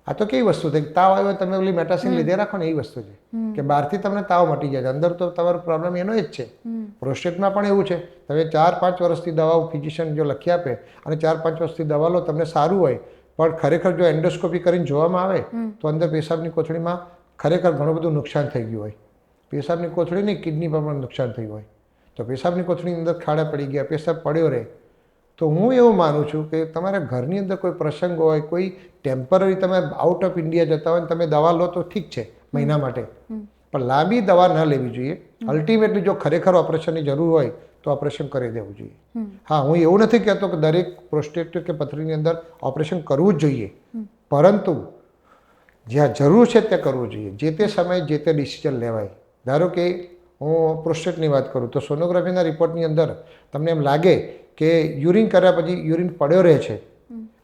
આ તો કેવી વસ્તુ થઈ? તાવ આવ્યો તમે ઓલી મેટાસિન લીધે રાખો ને, એ વસ્તુ છે કે બહારથી તમને તાવ મટી જાય, અંદર તો તમારો પ્રોબ્લેમ એનો જ છે. પ્રોસ્ટેટમાં પણ એવું છે. તમે 4-5 વર્ષથી દવાઓ ફિઝિશિયન જો લખી આપે અને 4-5 વર્ષથી દવા લો, તમને સારું હોય, પણ ખરેખર જો એન્ડોસ્કોપી કરીને જોવામાં આવે તો અંદર પેશાબની કોથળીમાં ખરેખર ઘણું બધું નુકસાન થઈ ગયું હોય. પેશાબની કોથળી નહીં, કિડની પર પણ નુકસાન થયું હોય. તો પેશાબની કોથળીની અંદર ખાડા પડી ગયા, પેશાબ પડ્યો રહે. તો હું એવું માનું છું કે તમારા ઘરની અંદર કોઈ પ્રસંગ હોય, કોઈ ટેમ્પરરી તમે આઉટ ઓફ ઇન્ડિયા જતા હોય, તમે દવા લો તો ઠીક છે મહિના માટે, પણ લાંબી દવા ન લેવી જોઈએ. અલ્ટિમેટલી જો ખરેખર ઓપરેશનની જરૂર હોય તો ઓપરેશન કરી દેવું જોઈએ. હા, હું એવું નથી કહેતો કે દરેક પ્રોસ્ટેટ કે પથરીની અંદર ઓપરેશન કરવું જ જોઈએ, પરંતુ જ્યાં જરૂર છે ત્યાં કરવું જોઈએ. જે તે સમયે જે તે ડિસિઝન લેવાય. ધારો કે હું પ્રોસ્ટેટની વાત કરું તો સોનોગ્રાફીના રિપોર્ટની અંદર તમને એમ લાગે કે યુરિન કર્યા પછી યુરિન પડ્યો રહે છે.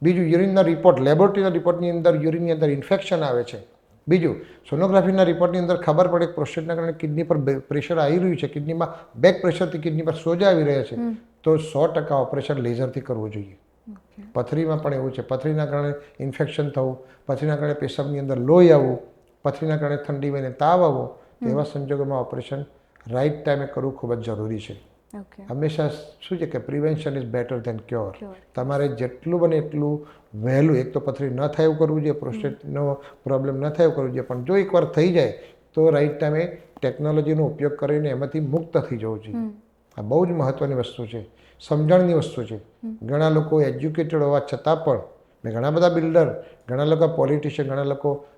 બીજું, યુરિનના રિપોર્ટ, લેબોરેટરીના રિપોર્ટની અંદર યુરિનની અંદર ઇન્ફેક્શન આવે છે. બીજું, સોનોગ્રાફીના રિપોર્ટની અંદર ખબર પડે કે પ્રોસ્ટેટના કારણે કિડની પર પ્રેશર આવી રહ્યું છે, કિડનીમાં બેક પ્રેશરથી કિડની પર સોજા આવી રહ્યા છે, તો 100% ઓપરેશન લેઝરથી કરવું જોઈએ. પથરીમાં પણ એવું છે. પથરીના કારણે ઇન્ફેક્શન થવું, પથરીના કારણે પેશાબની અંદર લોહી આવવું, પથરીના કારણે ઠંડી વહીને તાવ આવવો, એવા સંજોગોમાં ઓપરેશન રાઈટ ટાઈમે કરવું ખૂબ જ જરૂરી છે. હંમેશા શું છે કે prevention is better than cure. તમારે જેટલું બને એટલું વહેલું, એક તો પથરી ન થાય એવું કરવું જોઈએ, પ્રોસ્ટેટનો પ્રોબ્લેમ ન થાય એવું કરવું જોઈએ, પણ જો એકવાર થઈ જાય તો રાઈટ ટાઈમે ટેકનોલોજીનો ઉપયોગ કરીને એમાંથી મુક્ત થઈ જવું જોઈએ. આ બહુ જ મહત્ત્વની વસ્તુ છે, સમજણની વસ્તુ છે. ઘણા લોકો એજ્યુકેટેડ હોવા છતાં પણ મેં ઘણા બધા બિલ્ડર, ઘણા લોકો પોલિટિશિયન,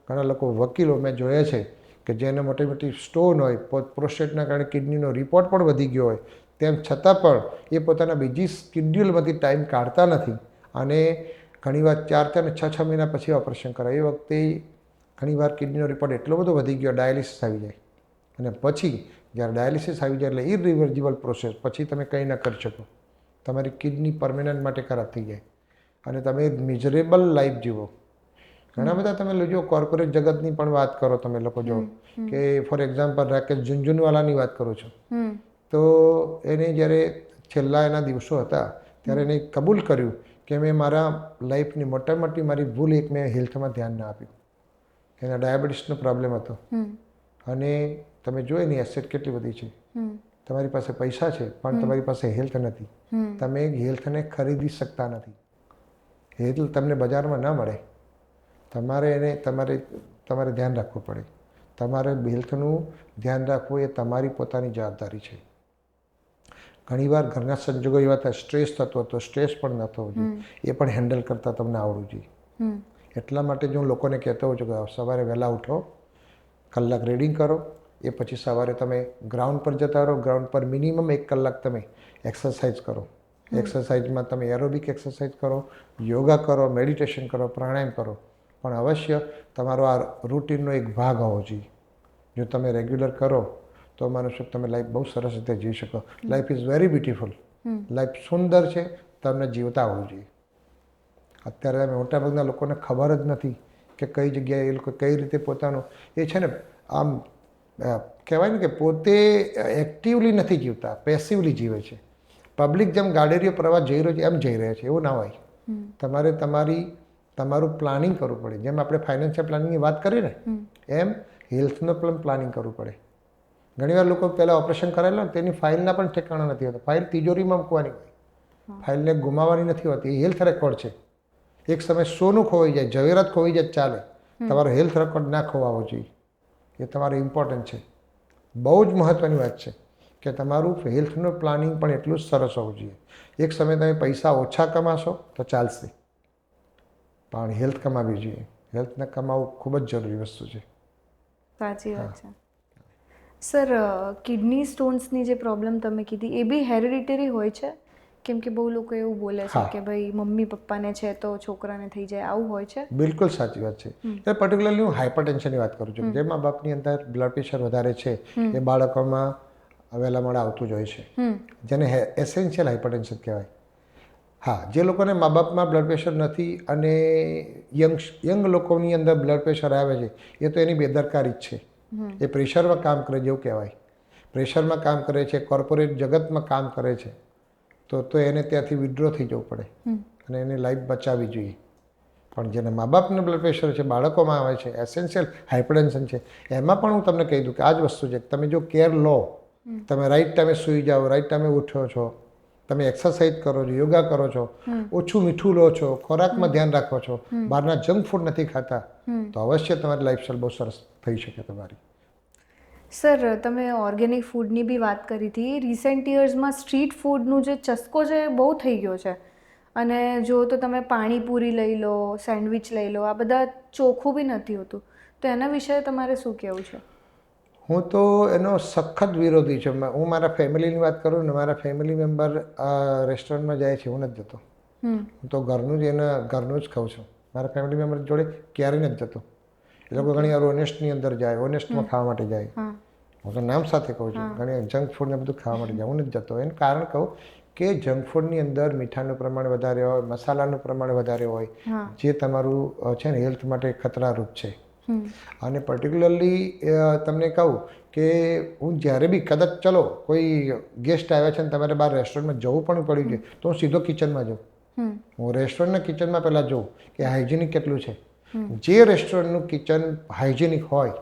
ઘણા લોકો વકીલો મેં જોયા છે કે જેને મોટી મોટી સ્ટોન હોય, પ્રોસ્ટેટના કારણે કિડનીનો રિપોર્ટ પણ વધી ગયો હોય, તેમ છતાં પણ એ પોતાના બીજી સ્કેડ્યુલમાંથી ટાઈમ કાઢતા નથી અને ઘણીવાર 4 અને 6 મહિના પછી ઓપરેશન કરાય. એ વખતે ઘણીવાર કિડનીનો રિપોર્ટ એટલો બધો વધી ગયો, ડાયાલિસિસ આવી જાય અને પછી જ્યારે ડાયાલિસિસ આવી જાય એટલે ઇરિવર્સિબલ પ્રોસેસ, પછી તમે કંઈ ન કરી શકો. તમારી કિડની પરમેનન્ટ માટે ખરાબ થઈ જાય અને તમે મિઝરેબલ લાઈફ જીવો. ઘણા બધા તમે જો કોર્પોરેટ જગતની પણ વાત કરો, તમે લોકો જો કે ફોર એક્ઝામ્પલ રાકેશ ઝુનઝુનવાલાની વાત કરું છું, તો એને જ્યારે છેલ્લા એના દિવસો હતા ત્યારે એને કબૂલ કર્યું કે મેં મારા લાઈફની મોટી મારી ભૂલ એક મેં હેલ્થમાં ધ્યાન ના આપ્યું. એના ડાયાબિટીસનો પ્રોબ્લેમ હતો અને તમે જો એની એસેટ કેટલી બધી છે. તમારી પાસે પૈસા છે પણ તમારી પાસે હેલ્થ નથી. તમે હેલ્થને ખરીદી શકતા નથી. હેલ્થ તમને બજારમાં ના મળે. તમારે ધ્યાન રાખવું પડે. તમારે હેલ્થનું ધ્યાન રાખવું એ તમારી પોતાની જવાબદારી છે. ઘણીવાર ઘરના સંજોગો એવા થાય, સ્ટ્રેસ થતો હતો, સ્ટ્રેસ પણ ન થવો જોઈએ, એ પણ હેન્ડલ કરતાં તમને આવડવું જોઈએ. એટલા માટે જ હું લોકોને કહેતો હોઉં છું કે સવારે વહેલા ઉઠો, કલાક રીડિંગ કરો, એ પછી સવારે તમે ગ્રાઉન્ડ પર જતા રહો, ગ્રાઉન્ડ પર મિનિમમ 1 કલાક તમે એક્સરસાઇઝ કરો. એક્સરસાઇઝમાં તમે એરોબિક એક્સરસાઇઝ કરો, યોગા કરો, મેડિટેશન કરો, પ્રાણાયામ કરો, પણ અવશ્ય તમારો આ રૂટીનનો એક ભાગ હોવો જોઈએ. જો તમે રેગ્યુલર કરો તો માનું છું તમે લાઈફ બહુ સરસ રીતે જીવી શકો. Life is very beautiful. Life સુંદર છે, તમને જીવતા આવડવું જોઈએ. અત્યારે મોટાભાગના લોકોને ખબર જ નથી કે કઈ જગ્યાએ એ લોકો કઈ રીતે પોતાનું એ છે ને, આમ કહેવાય ને કે પોતે એક્ટિવલી નથી જીવતા, પેસિવલી જીવે છે. પબ્લિક જેમ ગાડીઓ પ્રવાસ જઈ રહ્યો છે એમ જઈ રહ્યા છે, એવું ના હોય. તમારે તમારું પ્લાનિંગ કરવું પડે. જેમ આપણે ફાઇનાન્શિયલ પ્લાનિંગની વાત કરીએ ને, એમ હેલ્થનો પણ પ્લાનિંગ કરવું પડે. ઘણીવાર લોકો પહેલાં ઓપરેશન કરાયેલો ને તેની ફાઇલના પણ ઠેકાણા નથી હોતા. ફાઇલ તિજોરીમાં મૂકવાની હોય, ફાઇલને ગુમાવવાની નથી હોતી. એ હેલ્થ રેકોર્ડ છે. એક સમય સોનું ખોવાઈ જાય, ઝવેરાત ખોવાઈ જાય ચાલે, તમારો હેલ્થ રેકોર્ડ ના ખોવાવો જોઈએ. એ તમારે ઇમ્પોર્ટન્ટ છે. બહુ જ મહત્ત્વની વાત છે કે તમારું હેલ્થનું પ્લાનિંગ પણ એટલું જ સરસ હોવું જોઈએ. એક સમય તમે પૈસા ઓછા કમાશો તો ચાલશે, પણ હેલ્થ કમાવી જોઈએ. હેલ્થને કમાવવું ખૂબ જ જરૂરી વસ્તુ છે. સાચી વાત છે. સર, કિડની સ્ટોન્સની જે પ્રોબ્લેમ તમે કીધી એ બી હેરિડિટરી હોય છે? કેમ કે બહુ લોકો એવું બોલે છે કે ભાઈ મમ્મી પપ્પાને છે તો છોકરાને થઈ જાય, આવું હોય છે? બિલકુલ સાચી વાત છે. એ પર્ટિક્યુલરલી હું હાઇપરટેન્શનની વાત કરું છું. જે મા બાપની અંદર બ્લડ પ્રેશર વધારે છે એ બાળકોમાં વહેલા મોડા આવતું જ હોય છે, જેને એસેન્શિયલ હાઇપરટેન્શન કહેવાય. હા, જે લોકોને મા બાપમાં બ્લડ પ્રેશર નથી અને યંગ લોકોની અંદર બ્લડ પ્રેશર આવે છે, એ તો એની બેદરકારી જ છે. એ પ્રેશરમાં કામ કરે જેવું કહેવાય. પ્રેશરમાં કામ કરે છે, કોર્પોરેટ જગતમાં કામ કરે છે, તો એને ત્યાંથી વિડ્રો થઈ જવું પડે અને એની લાઈફ બચાવવી જોઈએ. પણ જેને મા બાપનું બ્લડ પ્રેશર છે, બાળકોમાં આવે છે, એસેન્શિયલ હાઇપરટેન્શન છે, એમાં પણ હું તમને કહી દઉં કે આ જ વસ્તુ છે. તમે જો કેર લો, તમે રાઈટ ટાઈમે સૂઈ જાઓ, રાઈટ ટાઈમે ઉઠો છો, તમે એક્સરસાઇઝ કરો છો, યોગા કરો છો, ઓછું મીઠું લો છો, ખોરાકમાં ધ્યાન રાખો છો, બહારના જંક ફૂડ નથી ખાતા, તો અવશ્ય તમારી લાઈફસ્ટાઈલ બહુ સરસ થઈ શકે તમારી. સર, તમે ઓર્ગેનિક ફૂડની બી વાત કરી હતી. રિસેન્ટ યર્સમાં સ્ટ્રીટ ફૂડનું જે ચસ્કો છે બહુ થઈ ગયો છે અને જો તો તમે પાણીપુરી લઈ લો, સેન્ડવિચ લઈ લો, આ બધા ચોખ્ખું બી નથી હોતું. તો એના વિશે તમારે શું કહેવું છે? હું તો એનો સખત વિરોધી છું. હું મારા ફેમિલીની વાત કરું ને, મારા ફેમિલી મેમ્બર રેસ્ટોરન્ટમાં જાય છે, હું નથી જતો. હું તો ઘરનું જ ખાઉં છું. મારા ફેમિલી મેમ્બર જોડે ક્યારેય નથી જતો. એ લોકો ઘણી વાર ઓનેસ્ટની અંદર જાય, ઓનેસ્ટમાં ખાવા માટે જાય. હું તો નામ સાથે કહું છું, ઘણી જંક ફૂડને બધું ખાવા માટે જાય, હું નથી જતો. એનું કારણ કહું કે જંક ફૂડની અંદર મીઠાનું પ્રમાણ વધારે હોય, મસાલાનું પ્રમાણ વધારે હોય, જે તમારું છે ને હેલ્થ માટે ખતરારૂપ છે. અને પર્ટિક્યુલરલી તમને કહું કે હું જ્યારે બી કદાચ ચલો કોઈ ગેસ્ટ આવ્યા છે ને તમારે બહાર રેસ્ટોરન્ટમાં જવું પણ પડ્યું છે, તો હું સીધો કિચનમાં જાઉં. હું રેસ્ટોરન્ટના કિચનમાં પહેલાં જોઉં કે હાઇજેનિક કેટલું છે. જે રેસ્ટોરન્ટનું કિચન હાઇજેનિક હોય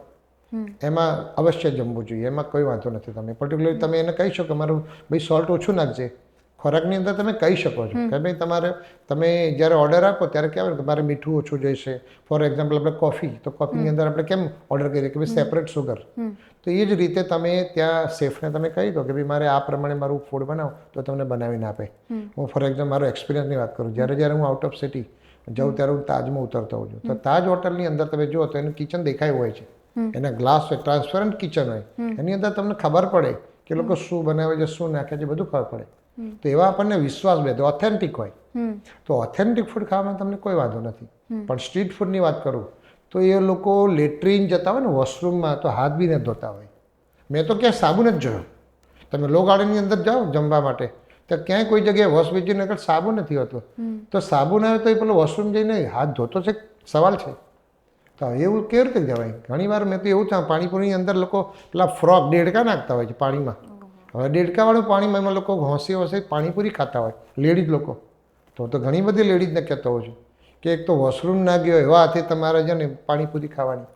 એમાં અવશ્ય જમવું જોઈએ, એમાં કોઈ વાંધો નથી. તમે પર્ટિક્યુલરલી તમે એને કહી શકો મારું ભાઈ સોલ્ટ ઓછું નાખજે. ખોરાકની અંદર તમે કહી શકો છો કે ભાઈ તમે જ્યારે ઓર્ડર આપો ત્યારે કહેવાય કે મારે મીઠું ઓછું જોઈશે. ફોર એક્ઝામ્પલ આપણે કોફી, તો કોફીની અંદર આપણે કેમ ઓર્ડર કરીએ કે ભાઈ સેપરેટ સુગર. તો એ જ રીતે તમે ત્યાં શેફને તમે કહી દો કે ભાઈ મારે આ પ્રમાણે મારું ફૂડ બનાવો, તો તમને બનાવીને આપે. હું ફોર એક્ઝામ્પલ મારો એક્સપિરિયન્સની વાત કરું, જ્યારે હું આઉટ ઓફ સિટી જાઉં ત્યારે હું તાજમાં ઉતરતો હોઉં છું. તો તાજ હોટલની અંદર તમે જુઓ તો એનું કિચન દેખાયું હોય છે, એના ગ્લાસ હોય, ટ્રાન્સપરન્ટ કિચન હોય, એની અંદર તમને ખબર પડે કે લોકો શું બનાવે છે, શું નાખે છે, બધું ખબર પડે. તો એવા આપણને વિશ્વાસ બેસે, ઓથેન્ટિક હોય. તો ઓથેન્ટિક ફૂડ ખાવામાં તમને કોઈ વાંધો નથી. પણ સ્ટ્રીટ ફૂડની વાત કરું તો એ લોકો લેટ્રિન જતા હોય ને વોશરૂમમાં તો હાથ બી નથી ધોતા હોય. મેં તો ક્યાંય સાબુ નથી જોયો. તમે લો ગાર્ડનની અંદર જાઓ જમવા માટે તો ક્યાંય કોઈ જગ્યાએ વોશ બેસિન આગળ સાબુ નથી હોતો. તો સાબુ ના હોય તો એ પેલો વોશરૂમ જઈને હાથ ધોતો છે, સવાલ છે. તો એવું કેવી રીતે જવાય? ઘણી વાર મેં તો એવું થાય પાણીપુરીની અંદર લોકો પેલા ફ્રોક દેડકા નાખતા હોય છે પાણીમાં. હવે દેડકાવાળું પાણીમાં એમાં લોકો હોંશે હોંશે પાણીપુરી ખાતા હોય લેડીઝ લોકો. તો ઘણી બધી લેડીઝને કહેતો હોઉં છું કે એક તો વોશરૂમ ના ગયો એવા હાથે તમારે છે ને પાણીપુરી ખાવાની.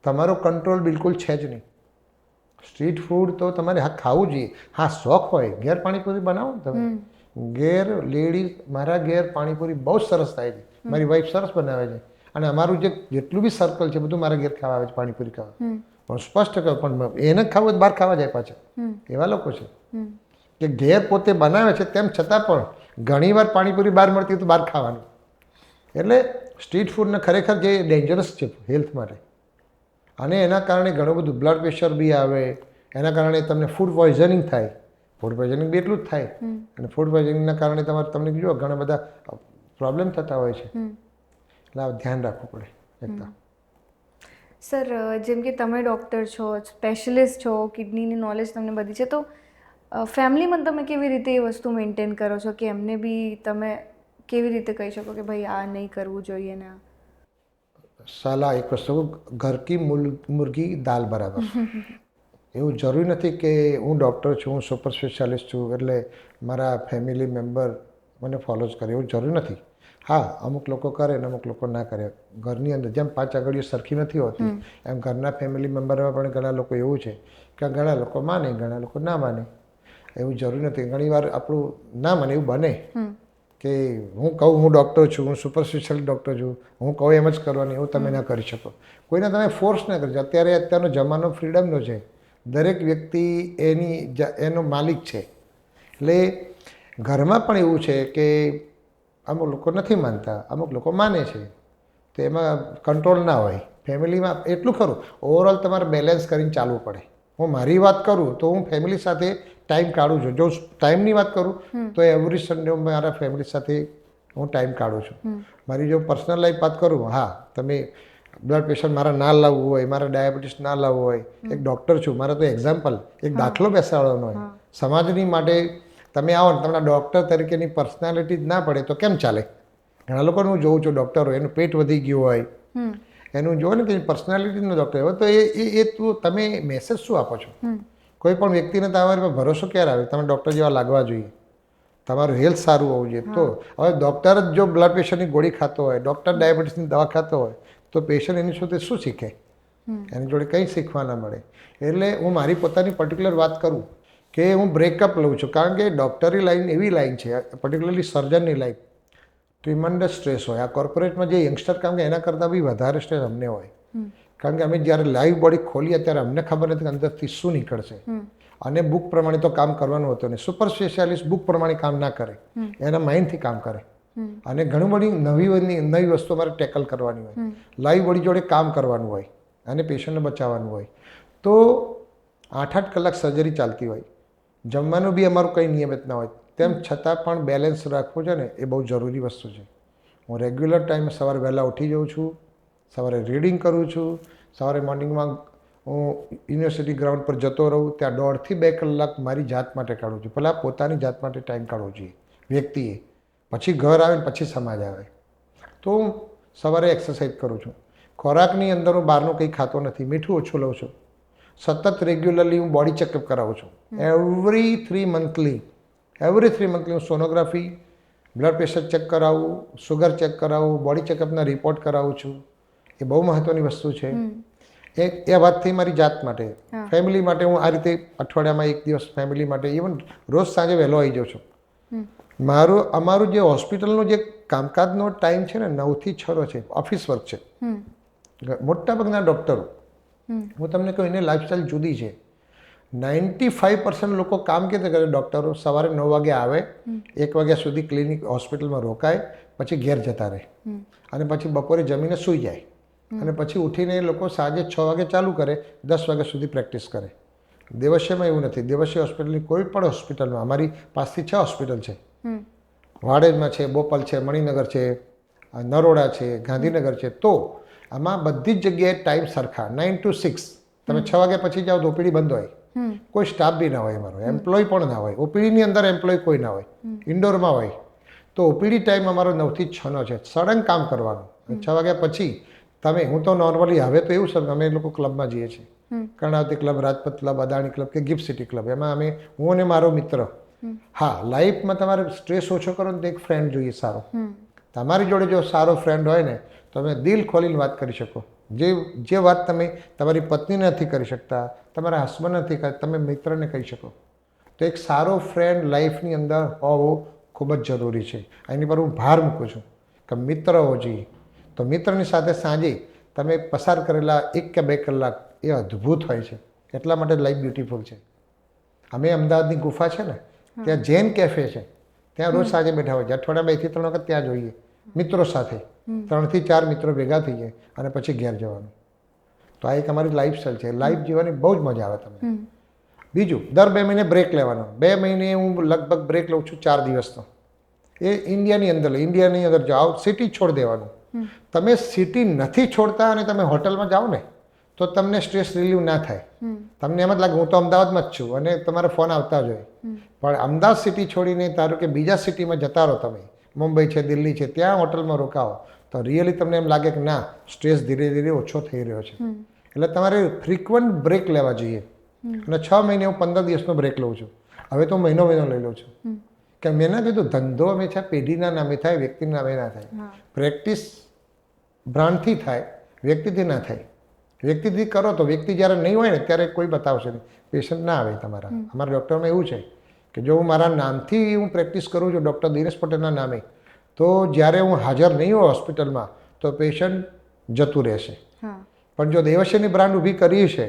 તમારો કંટ્રોલ બિલકુલ છે જ નહીં. સ્ટ્રીટ ફૂડ તો તમારે હા ખાવું જોઈએ. હા શોખ હોય ઘેર પાણીપુરી બનાવો ને તમે. ઘેર લેડીઝ મારા ઘેર પાણીપુરી બહુ જ સરસ થાય છે. મારી વાઈફ સરસ બનાવે છે અને અમારું જેટલું બી સર્કલ છે બધું મારા ઘેર ખાવા આવે છે પાણીપુરી ખાવા. પણ સ્પષ્ટ કહું પણ એને ખાવું બહાર ખાવા જાય પાછા. એવા લોકો છે કે ઘેર પોતે બનાવે છે તેમ છતાં પણ ઘણીવાર પાણીપુરી બહાર મળતી હોય તો બહાર ખાવાનું. એટલે સ્ટ્રીટ ફૂડને ખરેખર જે ડેન્જરસ છે હેલ્થ માટે. અને એના કારણે ઘણું બધું બ્લડ પ્રેશર બી આવે, એના કારણે તમને ફૂડ પોઈઝનિંગ થાય. ફૂડ પોઈઝનિંગ બી એટલું જ થાય. અને ફૂડ પોઈઝનિંગના કારણે તમને જુઓ ઘણા બધા પ્રોબ્લેમ થતા હોય છે. એટલે આ ધ્યાન રાખવું પડે એકદમ. સર જેમ કે તમે ડૉક્ટર છો, સ્પેશિયલિસ્ટ છો, કિડનીની નોલેજ તમને બધી છે, તો ફેમિલીમાં તમે કેવી રીતે એ વસ્તુ મેન્ટેન કરો છો કે એમને બી તમે કેવી રીતે કહી શકો કે ભાઈ આ નહીં કરવું જોઈએ ને? સલાહ એક વસ્તુ, ઘર કી મુર્ગી દાલ બરાબર. એવું જરૂરી નથી કે હું ડૉક્ટર છું, હું સુપર સ્પેશિયાલિસ્ટ છું એટલે મારા ફેમિલી મેમ્બર મને ફોલો જ કરે એવું જરૂરી નથી. હા અમુક લોકો કરે ને અમુક લોકો ના કરે. ઘરની અંદર જેમ 5 આંગળીઓ સરખી નથી હોતી એમ ઘરના ફેમિલી મેમ્બરમાં પણ ઘણા લોકો એવું છે કે ઘણા લોકો માને ઘણા લોકો ના માને. એવું જરૂરી નથી. ઘણીવાર આપણું ના માને એવું બને કે હું કહું હું ડૉક્ટર છું, હું સુપર સ્પેશિયાલિસ્ટ ડૉક્ટર છું, હું કહું એમ જ કરવાની, એવું તમે ના કરી શકો. કોઈને તમે ફોર્સ ના કરજો. અત્યારનો જમાનો ફ્રીડમનો છે. દરેક વ્યક્તિ એનો માલિક છે. એટલે ઘરમાં પણ એવું છે કે અમુક લોકો નથી માનતા, અમુક લોકો માને છે. તો એમાં કંટ્રોલ ના હોય. ફેમિલીમાં એટલું ખરું ઓવરઓલ તમારે બેલેન્સ કરીને ચાલવું પડે. હું મારી વાત કરું તો હું ફેમિલી સાથે ટાઈમ કાઢું છું. જો ટાઈમની વાત કરું તો એવરી સન્ડે હું મારા ફેમિલી સાથે હું ટાઈમ કાઢું છું. મારી જો પર્સનલ લાઈફ વાત કરું, હા તમે બ્લડ પ્રેશર મારા ના લાવવું હોય, મારા ડાયાબિટીસ ના લાવવું હોય, એક ડૉક્ટર છું, મારા તો એક્ઝામ્પલ એક દાખલો બેસાડવાનો હોય. સમાજની માટે તમે આવો ને તમને ડૉક્ટર તરીકેની પર્સનાલિટી જ ના પડે તો કેમ ચાલે? ઘણા લોકોને હું જોઉં છું ડૉક્ટર હોય એનું પેટ વધી ગયું હોય, એનું જો ને કે પર્સનાલિટીનો ડૉક્ટર હોય તો એ તમે મેસેજ શું આપો છો? કોઈ પણ વ્યક્તિને તમારી પર ભરોસો ક્યારે આવે? તમે ડૉક્ટર જેવા લાગવા જોઈએ, તમારું હેલ્થ સારું હોવું જોઈએ. તો હવે ડૉક્ટર જ જો બ્લડ પ્રેશરની ગોળી ખાતો હોય, ડૉક્ટર ડાયાબિટીસની દવા ખાતો હોય તો પેશન્ટ એની સાથે શું શીખે? એની જોડે કંઈ શીખવા ના મળે. એટલે હું મારી પોતાની પર્ટિક્યુલર વાત કરું કે હું બ્રેકઅપ લઉં છું કારણ કે ડૉક્ટરી લાઈન એવી લાઈન છે, પર્ટિક્યુલરલી સર્જનની લાઈન, ટ્રીમન્ડસ સ્ટ્રેસ હોય. આ કોર્પોરેટમાં જે યંગસ્ટર કામ કરે એના કરતાં બી વધારે સ્ટ્રેસ અમને હોય. કારણ કે અમે જ્યારે લાઈવ બોડી ખોલીએ ત્યારે અમને ખબર નથી કે અંદરથી શું નીકળશે. અને બુક પ્રમાણે તો કામ કરવાનું હતું નહીં. સુપર સ્પેશિયાલિસ્ટ બુક પ્રમાણે કામ ના કરે, એના માઇન્ડથી કામ કરે. અને ઘણી બધી નવી વસ્તુ અમારે ટેકલ કરવાની હોય, લાઈવ બોડી જોડે કામ કરવાનું હોય અને પેશન્ટને બચાવવાનું હોય. તો 8-8 કલાક સર્જરી ચાલતી હોય, જમવાનું બી અમારું કંઈ નિયમિત ના હોય, તેમ છતાં પણ બેલેન્સ રાખવું છે ને એ બહુ જરૂરી વસ્તુ છે. હું રેગ્યુલર ટાઈમે સવારે વહેલા ઉઠી જાઉં છું, સવારે રીડિંગ કરું છું, સવારે મોર્નિંગમાં હું યુનિવર્સિટી ગ્રાઉન્ડ પર જતો રહું, ત્યાં 1.5 થી 2 કલાક મારી જાત માટે કાઢું છું. પહેલાં પોતાની જાત માટે ટાઈમ કાઢવો જોઈએ વ્યક્તિએ, પછી ઘર આવે ને પછી સમાજ આવે. તો હું સવારે એક્સરસાઇઝ કરું છું. ખોરાકની અંદર હું બહારનું કંઈ ખાતો નથી, મીઠું ઓછું લઉં છું. સતત રેગ્યુલરલી હું બોડી ચેકઅપ કરાવું છું. એવરી 3 મંથલી હું સોનોગ્રાફી, બ્લડ પ્રેશર ચેક કરાવું, સુગર ચેક કરાવું, બોડી ચેકઅપના રિપોર્ટ કરાવું છું. એ બહુ મહત્ત્વની વસ્તુ છે. એ વાત થઈ મારી જાત માટે. ફેમિલી માટે હું આ રીતે અઠવાડિયામાં 1 દિવસ ફેમિલી માટે, ઇવન રોજ સાંજે વહેલો આવી જાઉં છું. અમારું જે હોસ્પિટલનો જે કામકાજનો ટાઈમ છે ને 9 થી 6 છે, ઓફિસ વર્ક છે. મોટાભાગના ડૉક્ટરો, હું તમને કહું એની લાઈફસ્ટાઈલ જુદી છે. 95% લોકો કામ કેવી રીતે કરે? ડૉક્ટરો સવારે 9 વાગે આવે, 1 વાગ્યા સુધી ક્લિનિક હોસ્પિટલમાં રોકાય, પછી ઘેર જતા રહે અને પછી બપોરે જમીને સૂઈ જાય અને પછી ઉઠીને એ લોકો સાંજે 6 વાગે ચાલુ કરે, 10 વાગ્યા સુધી પ્રેક્ટિસ કરે. દેવસ્યમાં એવું નથી. દેવસ્ય હોસ્પિટલની કોઈ પણ હોસ્પિટલમાં, અમારી 5 થી 6 હોસ્પિટલ છે, વાડેજમાં છે, બોપલ છે, મણિનગર છે, નરોડા છે, ગાંધીનગર છે. તો આમાં બધી જ જગ્યાએ ટાઈમ સરખા, 9 to 6. તમે 6 વાગ્યા પછી જાઓ તો ઓપીડી બંધ હોય, કોઈ સ્ટાફ બી ના હોય, અમારો એમ્પ્લોય પણ ના હોય, ઓપીડીની અંદર એમ્પ્લોય કોઈ ના હોય, ઇન્ડોરમાં હોય. તો ઓપીડી ટાઈમ અમારો 9 થી 6 નો છે. સડન કામ કરવાનું. 6 વાગ્યા પછી તમે, હું તો નોર્મલી હવે તો એવું છે, અમે લોકો ક્લબમાં જઈએ છીએ, Karnavati club, Rajpath club, Adani club કે ગિફ્ટ સિટી ક્લબ. એમાં અમે, હું અને મારો મિત્ર. હા, લાઈફમાં તમારે સ્ટ્રેસ ઓછો કરો ને તો એક ફ્રેન્ડ જોઈએ સારો. તમારી જોડે જો સારો ફ્રેન્ડ હોય ને તો તમે દિલ ખોલીને વાત કરી શકો. જે વાત તમે તમારી પત્નીને નથી કરી શકતા, તમારા હસબન્ડ નથી કરી, તમે મિત્રને કહી શકો. તો એક સારો ફ્રેન્ડ લાઈફની અંદર હોવો ખૂબ જ જરૂરી છે. એની પર હું ભાર મૂકું છું કે મિત્ર હોવો જોઈએ. તો મિત્રની સાથે સાંજે તમે પસાર કરેલા 1 કે 2 કલાક એ અદ્ભુત હોય છે. એટલા માટે લાઈફ બ્યુટીફુલ છે. અમે અમદાવાદની ગુફા છે ને, ત્યાં જૈન કેફે છે, ત્યાં રોજ સાંજે બેઠા હોય છે. અઠવાડિયામાં 2 થી 3 વખત ત્યાં જોઈએ, મિત્રો સાથે 3 થી 4 મિત્રો ભેગા થઈ જાય અને પછી ઘેર જવાનું. તો આ એક અમારી લાઈફસ્ટાઈલ છે. લાઈફ જીવવાની બહુ જ મજા આવે તમને. બીજું, દર 2 મહિને બ્રેક લેવાનો. 2 મહિને હું લગભગ બ્રેક લઉં છું, 4 દિવસનો. એ ઇન્ડિયાની અંદર જાઓ, સિટી છોડી દેવાનું. તમે સિટી નથી છોડતા અને તમે હોટલમાં જાઓ ને તો તમને સ્ટ્રેસ રિલીવ ના થાય. તમને એમ જ લાગે હું તો અમદાવાદમાં જ છું અને તમારા ફોન આવતા જ હોય. પણ અમદાવાદ સિટી છોડીને ધારો કે બીજા સિટીમાં જતા રહો, તમે મુંબઈ છે, દિલ્હી છે, ત્યાં હોટલમાં રોકાવો તો રિયલી તમને એમ લાગે કે ના, સ્ટ્રેસ ધીરે ધીરે ઓછો થઈ રહ્યો છે. એટલે તમારે ફ્રિકવન્ટ બ્રેક લેવા જોઈએ. અને 6 મહિને હું 15 દિવસનો બ્રેક લઉં છું. હવે તો મહિનો લઈ લઉં છું. કે મેં ના કીધું, ધંધો હંમેશા પેઢીના નામે થાય, વ્યક્તિના નામે ના થાય. પ્રેક્ટિસ બ્રાન્ડથી થાય, વ્યક્તિથી ના થાય. વ્યક્તિથી કરો તો વ્યક્તિ જ્યારે નહીં હોય ને ત્યારે કોઈ બતાવશે નહીં, પેશન્ટ ના આવે તમારા. અમારા ડૉક્ટરમાં એવું છે કે જો હું મારા નામથી હું પ્રેક્ટિસ કરું છું, ડૉક્ટર દિનેશ પટેલના નામે, તો જ્યારે હું હાજર નહીં હોય હોસ્પિટલમાં તો પેશન્ટ જતું રહેશે. પણ જો દેવસ્યની બ્રાન્ડ ઊભી કરી છે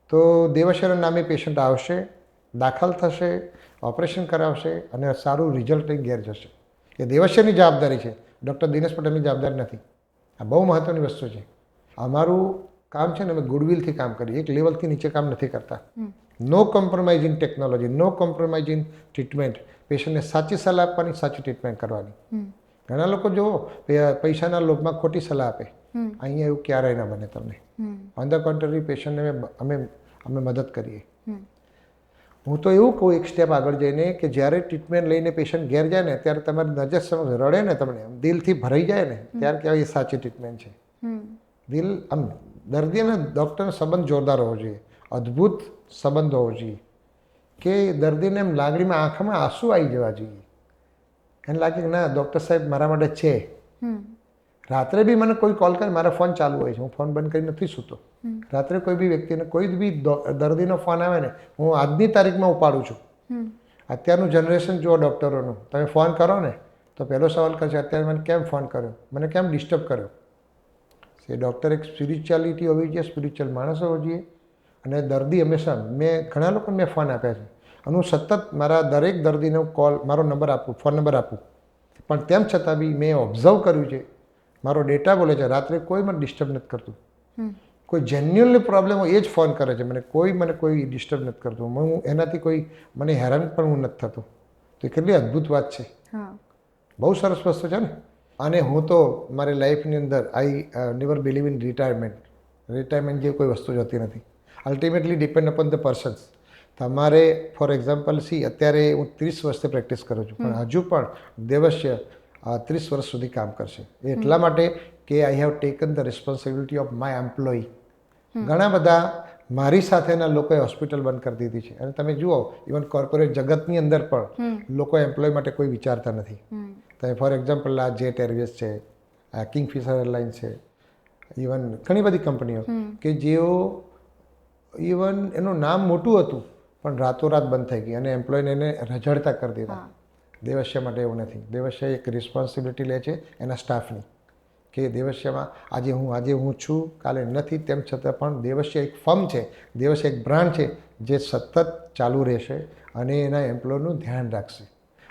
તો દેવસ્યના નામે પેશન્ટ આવશે, દાખલ થશે, ઓપરેશન કરાવશે અને સારું રિઝલ્ટ લઈને ઘેર જશે. એ દેવસ્યની જવાબદારી છે, ડૉક્ટર દિનેશ પટેલની જવાબદારી નથી. આ બહુ મહત્ત્વની વસ્તુ છે. અમારું કામ છે ને, અમે ગુડવિલથી કામ કરીએ, એક લેવલથી નીચે કામ નથી કરતા. No compromise in technology, no compromise in treatment. પેશન્ટને સાચી સલાહ આપવાની, સાચી ટ્રીટમેન્ટ કરવાની. ઘણા લોકો જુઓ પૈસાના લોભમાં ખોટી સલાહ આપે. અહીંયા એવું ક્યારેય ના બને તમને. ઓન ધ કોન્ટ્રરી, પેશન્ટને અમે મદદ કરીએ. હું તો એવું કહું એક સ્ટેપ આગળ જઈને કે જ્યારે ટ્રીટમેન્ટ લઈને પેશન્ટ ઘેર જાય ને ત્યારે તમારી નજર સમક્ષ રડે ને, તમને દિલથી ભરાઈ જાય ને, ત્યારે કહેવાય એ સાચી ટ્રીટમેન્ટ છે. દિલ આમ દર્દી અને ડૉક્ટરનો સંબંધ જોરદાર હોવો જોઈએ, અદ્ભુત સંબંધ હોવો જોઈએ કે દર્દીને એમ લાગણીમાં, આંખમાં આંસુ આવી જવા જોઈએ. એને લાગે કે ના, ડૉક્ટર સાહેબ મારા માટે છે. રાત્રે બી મને કોઈ કોલ કરે, મારા ફોન ચાલુ હોય છે, હું ફોન બંધ કરી નથી સૂતો. રાત્રે કોઈ બી વ્યક્તિને, કોઈ બી દર્દીનો ફોન આવે ને, હું આજની તારીખમાં ઉપાડું છું. અત્યારનું જનરેશન જુઓ ડૉક્ટરોનું, તમે ફોન કરો ને તો પહેલો સવાલ કરશે, અત્યારે મને કેમ ફોન કર્યો, મને કેમ ડિસ્ટર્બ કર્યો. એ ડૉક્ટર એક સ્પિરિચ્યુઆલિટી હોવી જોઈએ, સ્પિરિચ્યુઅલ માણસ હોવો જોઈએ. અને દર્દી હંમેશા, મેં ઘણા લોકોને મેં ફોન આપ્યા છે અને હું સતત મારા દરેક દર્દીનો કોલ, મારો નંબર આપું, ફોન નંબર આપું. પણ તેમ છતાં બી મેં ઓબ્ઝર્વ કર્યું છે, મારો ડેટા બોલે છે, રાત્રે કોઈ મને ડિસ્ટર્બ નથી કરતું. કોઈ જેન્યુઅનલી પ્રોબ્લેમ હોય એ જ ફોન કરે છે મને, કોઈ ડિસ્ટર્બ નથી કરતું. હું એનાથી કોઈ મને હેરાન પણ હું નથી થતો. તો એ કેટલી અદ્ભુત વાત છે. બહુ સરસ વસ્તુ છે ને. અને હું તો મારી લાઈફની અંદર I never believe in retirement. Retirement જેવી કોઈ વસ્તુ જતી નથી. Ultimately depend upon the persons. તમારે ફોર એક્ઝામ્પલ અત્યારે હું 30 વર્ષથી પ્રેક્ટિસ કરું છું, પણ હજુ પણ દેવસ્ય 30 વર્ષ સુધી કામ કરશે. એટલા માટે કે I have taken the responsibility of my employee. ઘણા બધા મારી સાથેના લોકોએ હોસ્પિટલ બંધ કરી દીધી છે. અને તમે જુઓ, ઇવન કોર્પોરેટ જગતની અંદર પણ લોકો એમ્પ્લોય માટે કોઈ વિચારતા નથી. તમે ફોર એક્ઝામ્પલ આ જેટ એરવેઝ છે, આ કિંગફિશર એરલાઇન્સ છે, ઇવન ઘણી બધી કંપનીઓ કે જેઓ ઇવન એનું નામ મોટું હતું પણ રાતોરાત બંધ થઈ ગઈ અને એમ્પ્લોયને એને રઝળતા કરી દીધા. દેવસ્ય માટે એવું નથી. દેવસ્ય એક રિસ્પોન્સિબિલિટી લે છે એના સ્ટાફની કે દેવસ્યમાં આજે હું છું, કાલે નથી, તેમ છતાં પણ દેવસ્ય એક ફર્મ છે, દેવસ્ય એક બ્રાન્ડ છે જે સતત ચાલુ રહેશે અને એના એમ્પ્લોયનું ધ્યાન રાખશે.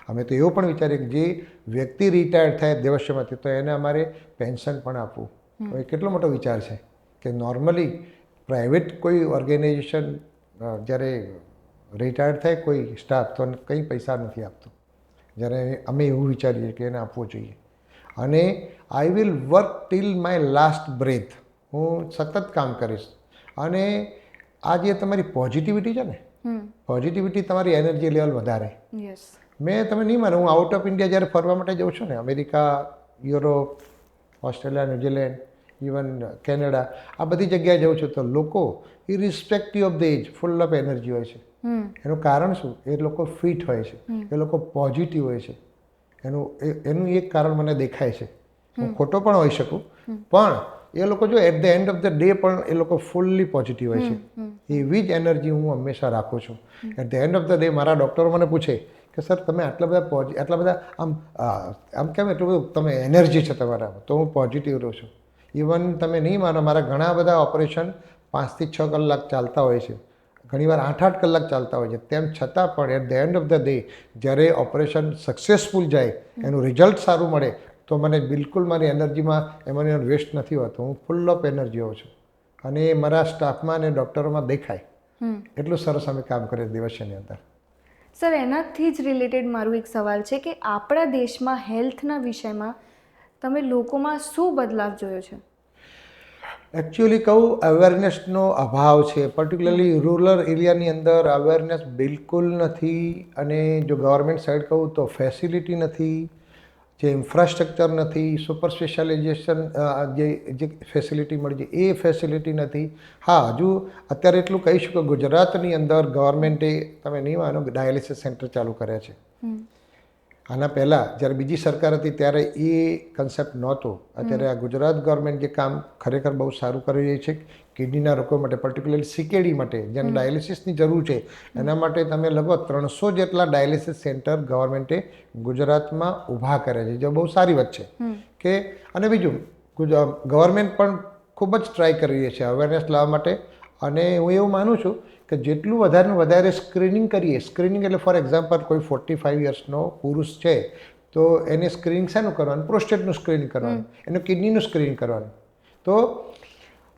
અમે તો એવું પણ વિચારીએ કે જે વ્યક્તિ રિટાયર્ડ થાય દેવસ્યમાંથી તો એને અમારે પેન્શન પણ આપવું. તો એ કેટલો મોટો વિચાર છે કે નોર્મલી પ્રાઇવેટ કોઈ ઓર્ગેનાઇઝેશન જ્યારે રિટાયર્ડ થાય કોઈ સ્ટાફ તો કંઈ પૈસા નથી આપતો, જ્યારે અમે એવું વિચારીએ કે એને આપવો જોઈએ. અને I will work till my last breath. હું સતત કામ કરીશ. અને આ જે તમારી પોઝિટિવિટી છે ને, પોઝિટિવિટી તમારી એનર્જી લેવલ વધારે. યસ. તમે નહીં માનો, હું આઉટ ઓફ ઇન્ડિયા જ્યારે ફરવા માટે જાઉં છું ને, America, Europe, Australia, New Zealand, even Canada, આ બધી જગ્યાએ જાઉં છું તો લોકો irrespective of the age full of energy હોય છે. એનું કારણ શું? એ લોકો ફિટ હોય છે, એ લોકો પોઝિટિવ હોય છે. એનું એક કારણ મને દેખાય છે. હું ખોટો પણ હોઈ શકું, પણ એ લોકો જો at the end of the day પણ એ લોકો ફૂલ્લી પોઝિટિવ હોય છે. એવી જ એનર્જી હું હંમેશા રાખું છું. At the end of the day મારા ડૉક્ટરો મને પૂછે કે સર તમે આટલા બધા આમ કેમ એટલું બધું તમે એનર્જી છે તમારામાં? તો હું પોઝિટિવ રહું છું. ઇવન તમે નહીં માનો, મારા ઘણા બધા ઓપરેશન 5 થી 6 કલાક ચાલતા હોય છે, ઘણીવાર 8-8 કલાક ચાલતા હોય છે. તેમ છતાં પણ at the end of the day જ્યારે ઓપરેશન સક્સેસફુલ જાય, એનું રિઝલ્ટ સારું મળે, તો મને બિલકુલ મારી એનર્જીમાં એમાં વેસ્ટ નથી હોતો. હું ફૂલ ઓફ એનર્જી હોઉં છું અને એ મારા સ્ટાફમાં અને ડૉક્ટરોમાં દેખાય. એટલું સરસ અમે કામ કરીએ દિવસની અંદર. સર, એનાથી જ રિલેટેડ મારું એક સવાલ છે કે આપણા દેશમાં હેલ્થના વિષયમાં તમે લોકોમાં શું બદલાવ જોયો છે? એકચ્યુઅલી કહું, અવેરનેસનો અભાવ છે. પર્ટિક્યુલરલી રૂરલ એરિયાની અંદર અવેરનેસ બિલકુલ નથી. અને જો ગવર્મેન્ટ સાઈડ કહું તો ફેસિલિટી નથી, જે ઇન્ફ્રાસ્ટ્રક્ચર નથી, સુપર સ્પેશિયાલાઇઝેશન જે ફેસિલિટી મળી છે એ ફેસિલિટી નથી. હા, હજુ અત્યારે એટલું કહીશું કે ગુજરાતની અંદર ગવર્મેન્ટે, તમે નહીં માનો, ડાયાલિસિસ સેન્ટર ચાલુ કર્યા છે. આના પહેલાં જ્યારે બીજી સરકાર હતી ત્યારે એ કન્સેપ્ટ નહોતો. અત્યારે આ ગુજરાત ગવર્મેન્ટ જે કામ ખરેખર બહુ સારું કરી રહી છે કિડનીના રોગો માટે, પર્ટિક્યુલરલી CKD માટે, જેને ડાયાલિસિસની જરૂર છે, એના માટે તમે લગભગ 300 જેટલા ડાયાલિસિસ સેન્ટર ગવર્મેન્ટે ગુજરાતમાં ઊભા કર્યા છે, જે બહુ સારી વાત છે. કે અને બીજું, ગવર્મેન્ટ પણ ખૂબ જ ટ્રાય કરી રહી છે અવેરનેસ લાવવા માટે. અને હું એવું માનું છું કે જેટલું વધારે સ્ક્રીનિંગ કરીએ, સ્ક્રીનિંગ એટલે ફોર એક્ઝામ્પલ કોઈ 45 યર્સનો પુરુષ છે તો એને સ્ક્રીનિંગ શાનું કરવાનું? પ્રોસ્ટેટનું સ્ક્રીનિંગ કરવાનું, એનું કિડનીનું સ્ક્રીનિંગ કરવાનું. તો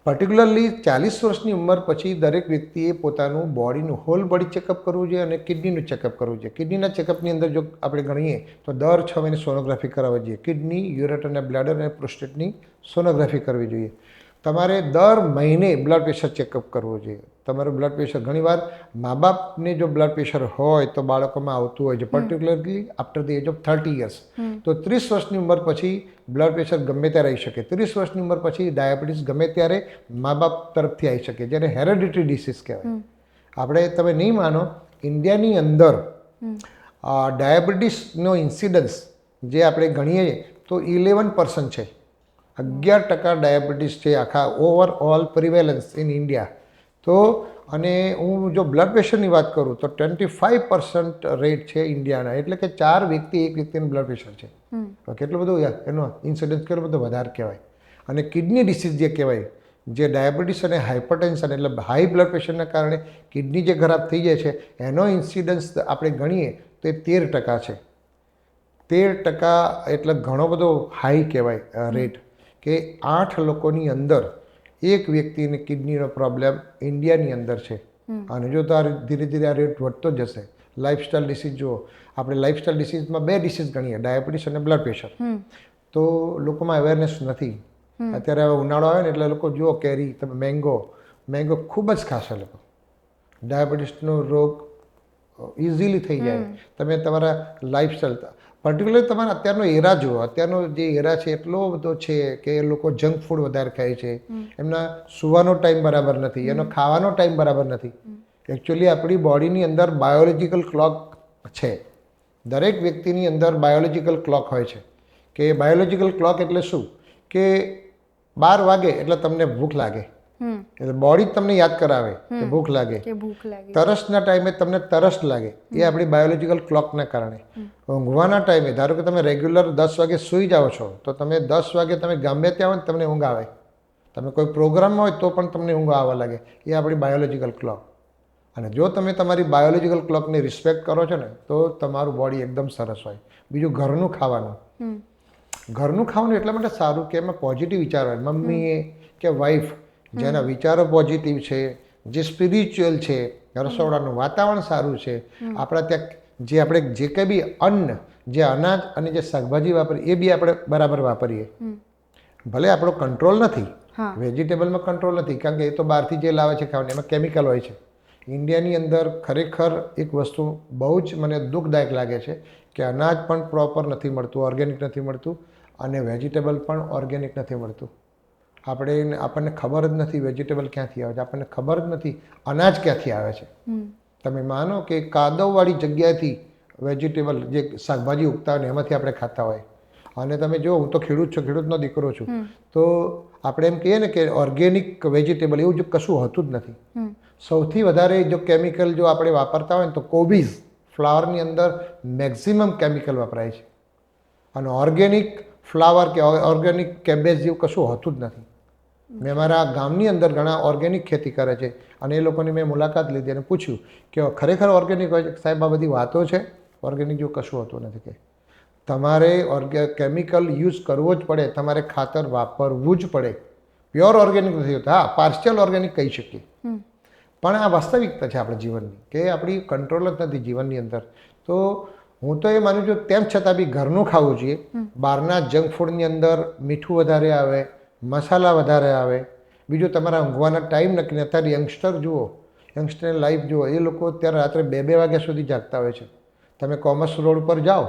પર્ટિક્યુલરલી 40 વર્ષની ઉંમર પછી દરેક વ્યક્તિએ પોતાનું બોડીનું હોલ બોડી ચેકઅપ કરવું જોઈએ અને કિડનીનું ચેકઅપ કરવું જોઈએ. કિડનીના ચેકઅપની અંદર જો આપણે ગણીએ તો દર 6 મહિને સોનોગ્રાફી કરાવવી જોઈએ. કિડની, યુરેટર અને બ્લેડર અને પ્રોસ્ટેટની સોનોગ્રાફી કરવી જોઈએ. તમારે દર મહિને બ્લડ પ્રેશર ચેકઅપ કરવું જોઈએ. તમારું બ્લડ પ્રેશર, ઘણીવાર મા બાપને જો બ્લડ પ્રેશર હોય તો બાળકોમાં આવતું હોય છે, particularly after the age of 30 years. તો 30 વર્ષની ઉંમર પછી બ્લડ પ્રેશર ગમે ત્યારે આવી શકે. 30 વર્ષની ઉંમર પછી ડાયાબિટીસ ગમે ત્યારે મા બાપ તરફથી આવી શકે, જેને હેરેડિટરી ડિસીઝ કહેવાય. આપણે, તમે નહીં માનો, ઇન્ડિયાની અંદર ડાયાબિટીસનો ઇન્સિડન્સ જે આપણે ગણીએ તો 11% છે. 11% ડાયાબિટીસ છે આખા ઓવરઓલ પ્રિવેલન્સ ઇન ઇન્ડિયા. તો અને હું જો બ્લડ પ્રેશરની વાત કરું તો 25% રેટ છે ઇન્ડિયાના. એટલે કે 4 વ્યક્તિ એક વ્યક્તિનું બ્લડ પ્રેશર છે. કેટલું બધું એનો ઇન્સિડન્સ કેટલો બધો વધારે કહેવાય. અને કિડની ડિસીઝ જે કહેવાય, જે ડાયાબિટીસ અને હાઇપરટેન્શન એટલે હાઈ બ્લડ પ્રેશરના કારણે કિડની જે ખરાબ થઈ જાય છે, એનો ઇન્સિડન્સ આપણે ગણીએ તો એ 13% છે. 13% એટલે ઘણો બધો હાઈ કહેવાય રેટ. કે 8 લોકોની અંદર એક વ્યક્તિને કિડનીનો પ્રોબ્લેમ ઇન્ડિયાની અંદર છે. અને જો તો ધીરે ધીરે આ રેટ વધતો જશે. લાઇફસ્ટાઇલ ડિસીઝ જુઓ, આપણે લાઇફસ્ટાઇલ ડિસીઝમાં 2 ડિસીઝ ગણીએ, ડાયાબિટીસ અને બ્લડ પ્રેશર. તો લોકોમાં અવેરનેસ નથી. અત્યારે હવે ઉનાળો આવે ને એટલે લોકો જુઓ કેરી, તમે મેંગો ખૂબ જ ખાશે લોકો. ડાયાબિટીસનો રોગ ઇઝીલી થઈ જાય. તમે તમારા લાઇફસ્ટાઇલ, પર્ટિક્યુલર તમારા અત્યારનો એરા જુઓ. અત્યારનો જે એરા છે એટલો બધો છે કે એ લોકો જંક ફૂડ વધારે ખાય છે. એમના સૂવાનો ટાઈમ બરાબર નથી, એનો ખાવાનો ટાઈમ બરાબર નથી. એકચ્યુઅલી આપણી બોડીની અંદર બાયોલોજિકલ ક્લોક છે. દરેક વ્યક્તિની અંદર બાયોલોજિકલ ક્લોક હોય છે. કે બાયોલોજિકલ ક્લોક એટલે શું? કે 12 વાગે એટલે તમને ભૂખ લાગે, એટલે બોડી જ તમને યાદ કરાવે કે ભૂખ લાગે. કે ભૂખ લાગે. તરસના ટાઈમે તમને તરસ લાગે એ આપણી બાયોલોજીકલ ક્લોકના કારણે. ઊંઘવાના ટાઈમે ધારો કે તમે રેગ્યુલર 10 વાગે સૂઈ જાઓ છો તો તમે 10 વાગે તમે ગમે ત્યાં હોય ને તમને ઊંઘ આવે. તમે કોઈ પ્રોગ્રામમાં હોય તો પણ તમને ઊંઘ આવવા લાગે. એ આપણી બાયોલોજીકલ ક્લોક. અને જો તમે તમારી બાયોલોજીકલ ક્લોકની રિસ્પેક્ટ કરો છો ને તો તમારું બોડી એકદમ સરસ હોય. બીજું ઘરનું ખાવાનું. ઘરનું ખાવાનું એટલા માટે સારું કે એમાં પોઝિટિવ વિચાર હોય. મમ્મી કે વાઈફ જેના વિચારો પોઝિટિવ છે, જે સ્પિરિચ્યુઅલ છે, રસોડાનું વાતાવરણ સારું છે, આપણા ત્યાં જે આપણે જે કંઈ બી અન્ન, જે અનાજ અને જે શાકભાજી વાપરીએ એ બી આપણે બરાબર વાપરીએ. ભલે આપણો કંટ્રોલ નથી, વેજીટેબલમાં કંટ્રોલ નથી, કારણ કે એ તો બહારથી જે લાવે છે ખાવાનું એમાં કેમિકલ હોય છે. ઇન્ડિયાની અંદર ખરેખર એક વસ્તુ બહુ જ મને દુઃખદાયક લાગે છે કે અનાજ પણ પ્રોપર નથી મળતું, ઓર્ગેનિક નથી મળતું, અને વેજીટેબલ પણ ઓર્ગેનિક નથી મળતું. આપણને ખબર જ નથી વેજીટેબલ ક્યાંથી આવે છે, આપણને ખબર જ નથી અનાજ ક્યાંથી આવે છે. તમે માનો કે કાદવવાળી જગ્યાએથી વેજીટેબલ જે શાકભાજી ઉગતા હોય ને એમાંથી આપણે ખાતા હોય. અને તમે જો હું તો ખેડૂતનો દીકરો છું, તો આપણે એમ કહીએ ને કે ઓર્ગેનિક વેજીટેબલ એવું જો કશું હોતું જ નથી. સૌથી વધારે જો કેમિકલ જો આપણે વાપરતા હોય ને તો કોબીઝ ફ્લાવરની અંદર મેક્સિમમ કેમિકલ વપરાય છે. અને ઓર્ગેનિક ફ્લાવર કે ઓર્ગેનિક કેબેજ જેવું કશું હોતું જ નથી. મેં મારા ગામની અંદર ઘણા ઓર્ગેનિક ખેતી કરે છે અને એ લોકોની મેં મુલાકાત લીધી અને પૂછ્યું કે ખરેખર ઓર્ગેનિક હોય છે? સાહેબ આ બધી વાતો છે, ઓર્ગેનિક જેવું કશું હોતું નથી. કે તમારે કેમિકલ યુઝ કરવો જ પડે, તમારે ખાતર વાપરવું જ પડે. પ્યોર ઓર્ગેનિક નથી હોતું. હા, પાર્શિયલ ઓર્ગેનિક કહી શકીએ, પણ આ વાસ્તવિકતા છે આપણા જીવનની કે આપણી કંટ્રોલ જ નથી જીવનની અંદર. તો હું તો એ માનું છું તેમ છતાં બી ઘરનું ખાવું જોઈએ. બહારના જંક ફૂડની અંદર મીઠું વધારે આવે, મસાલા વધારે આવે. બીજું તમારા ઊંઘવાના ટાઈમ નક્કી. અત્યારે યંગસ્ટર જુઓ, યંગસ્ટરની લાઈફ જુઓ, એ લોકો અત્યારે રાત્રે 2-2 વાગ્યા સુધી જાગતા હોય છે. તમે કોમર્સ રોડ પર જાઓ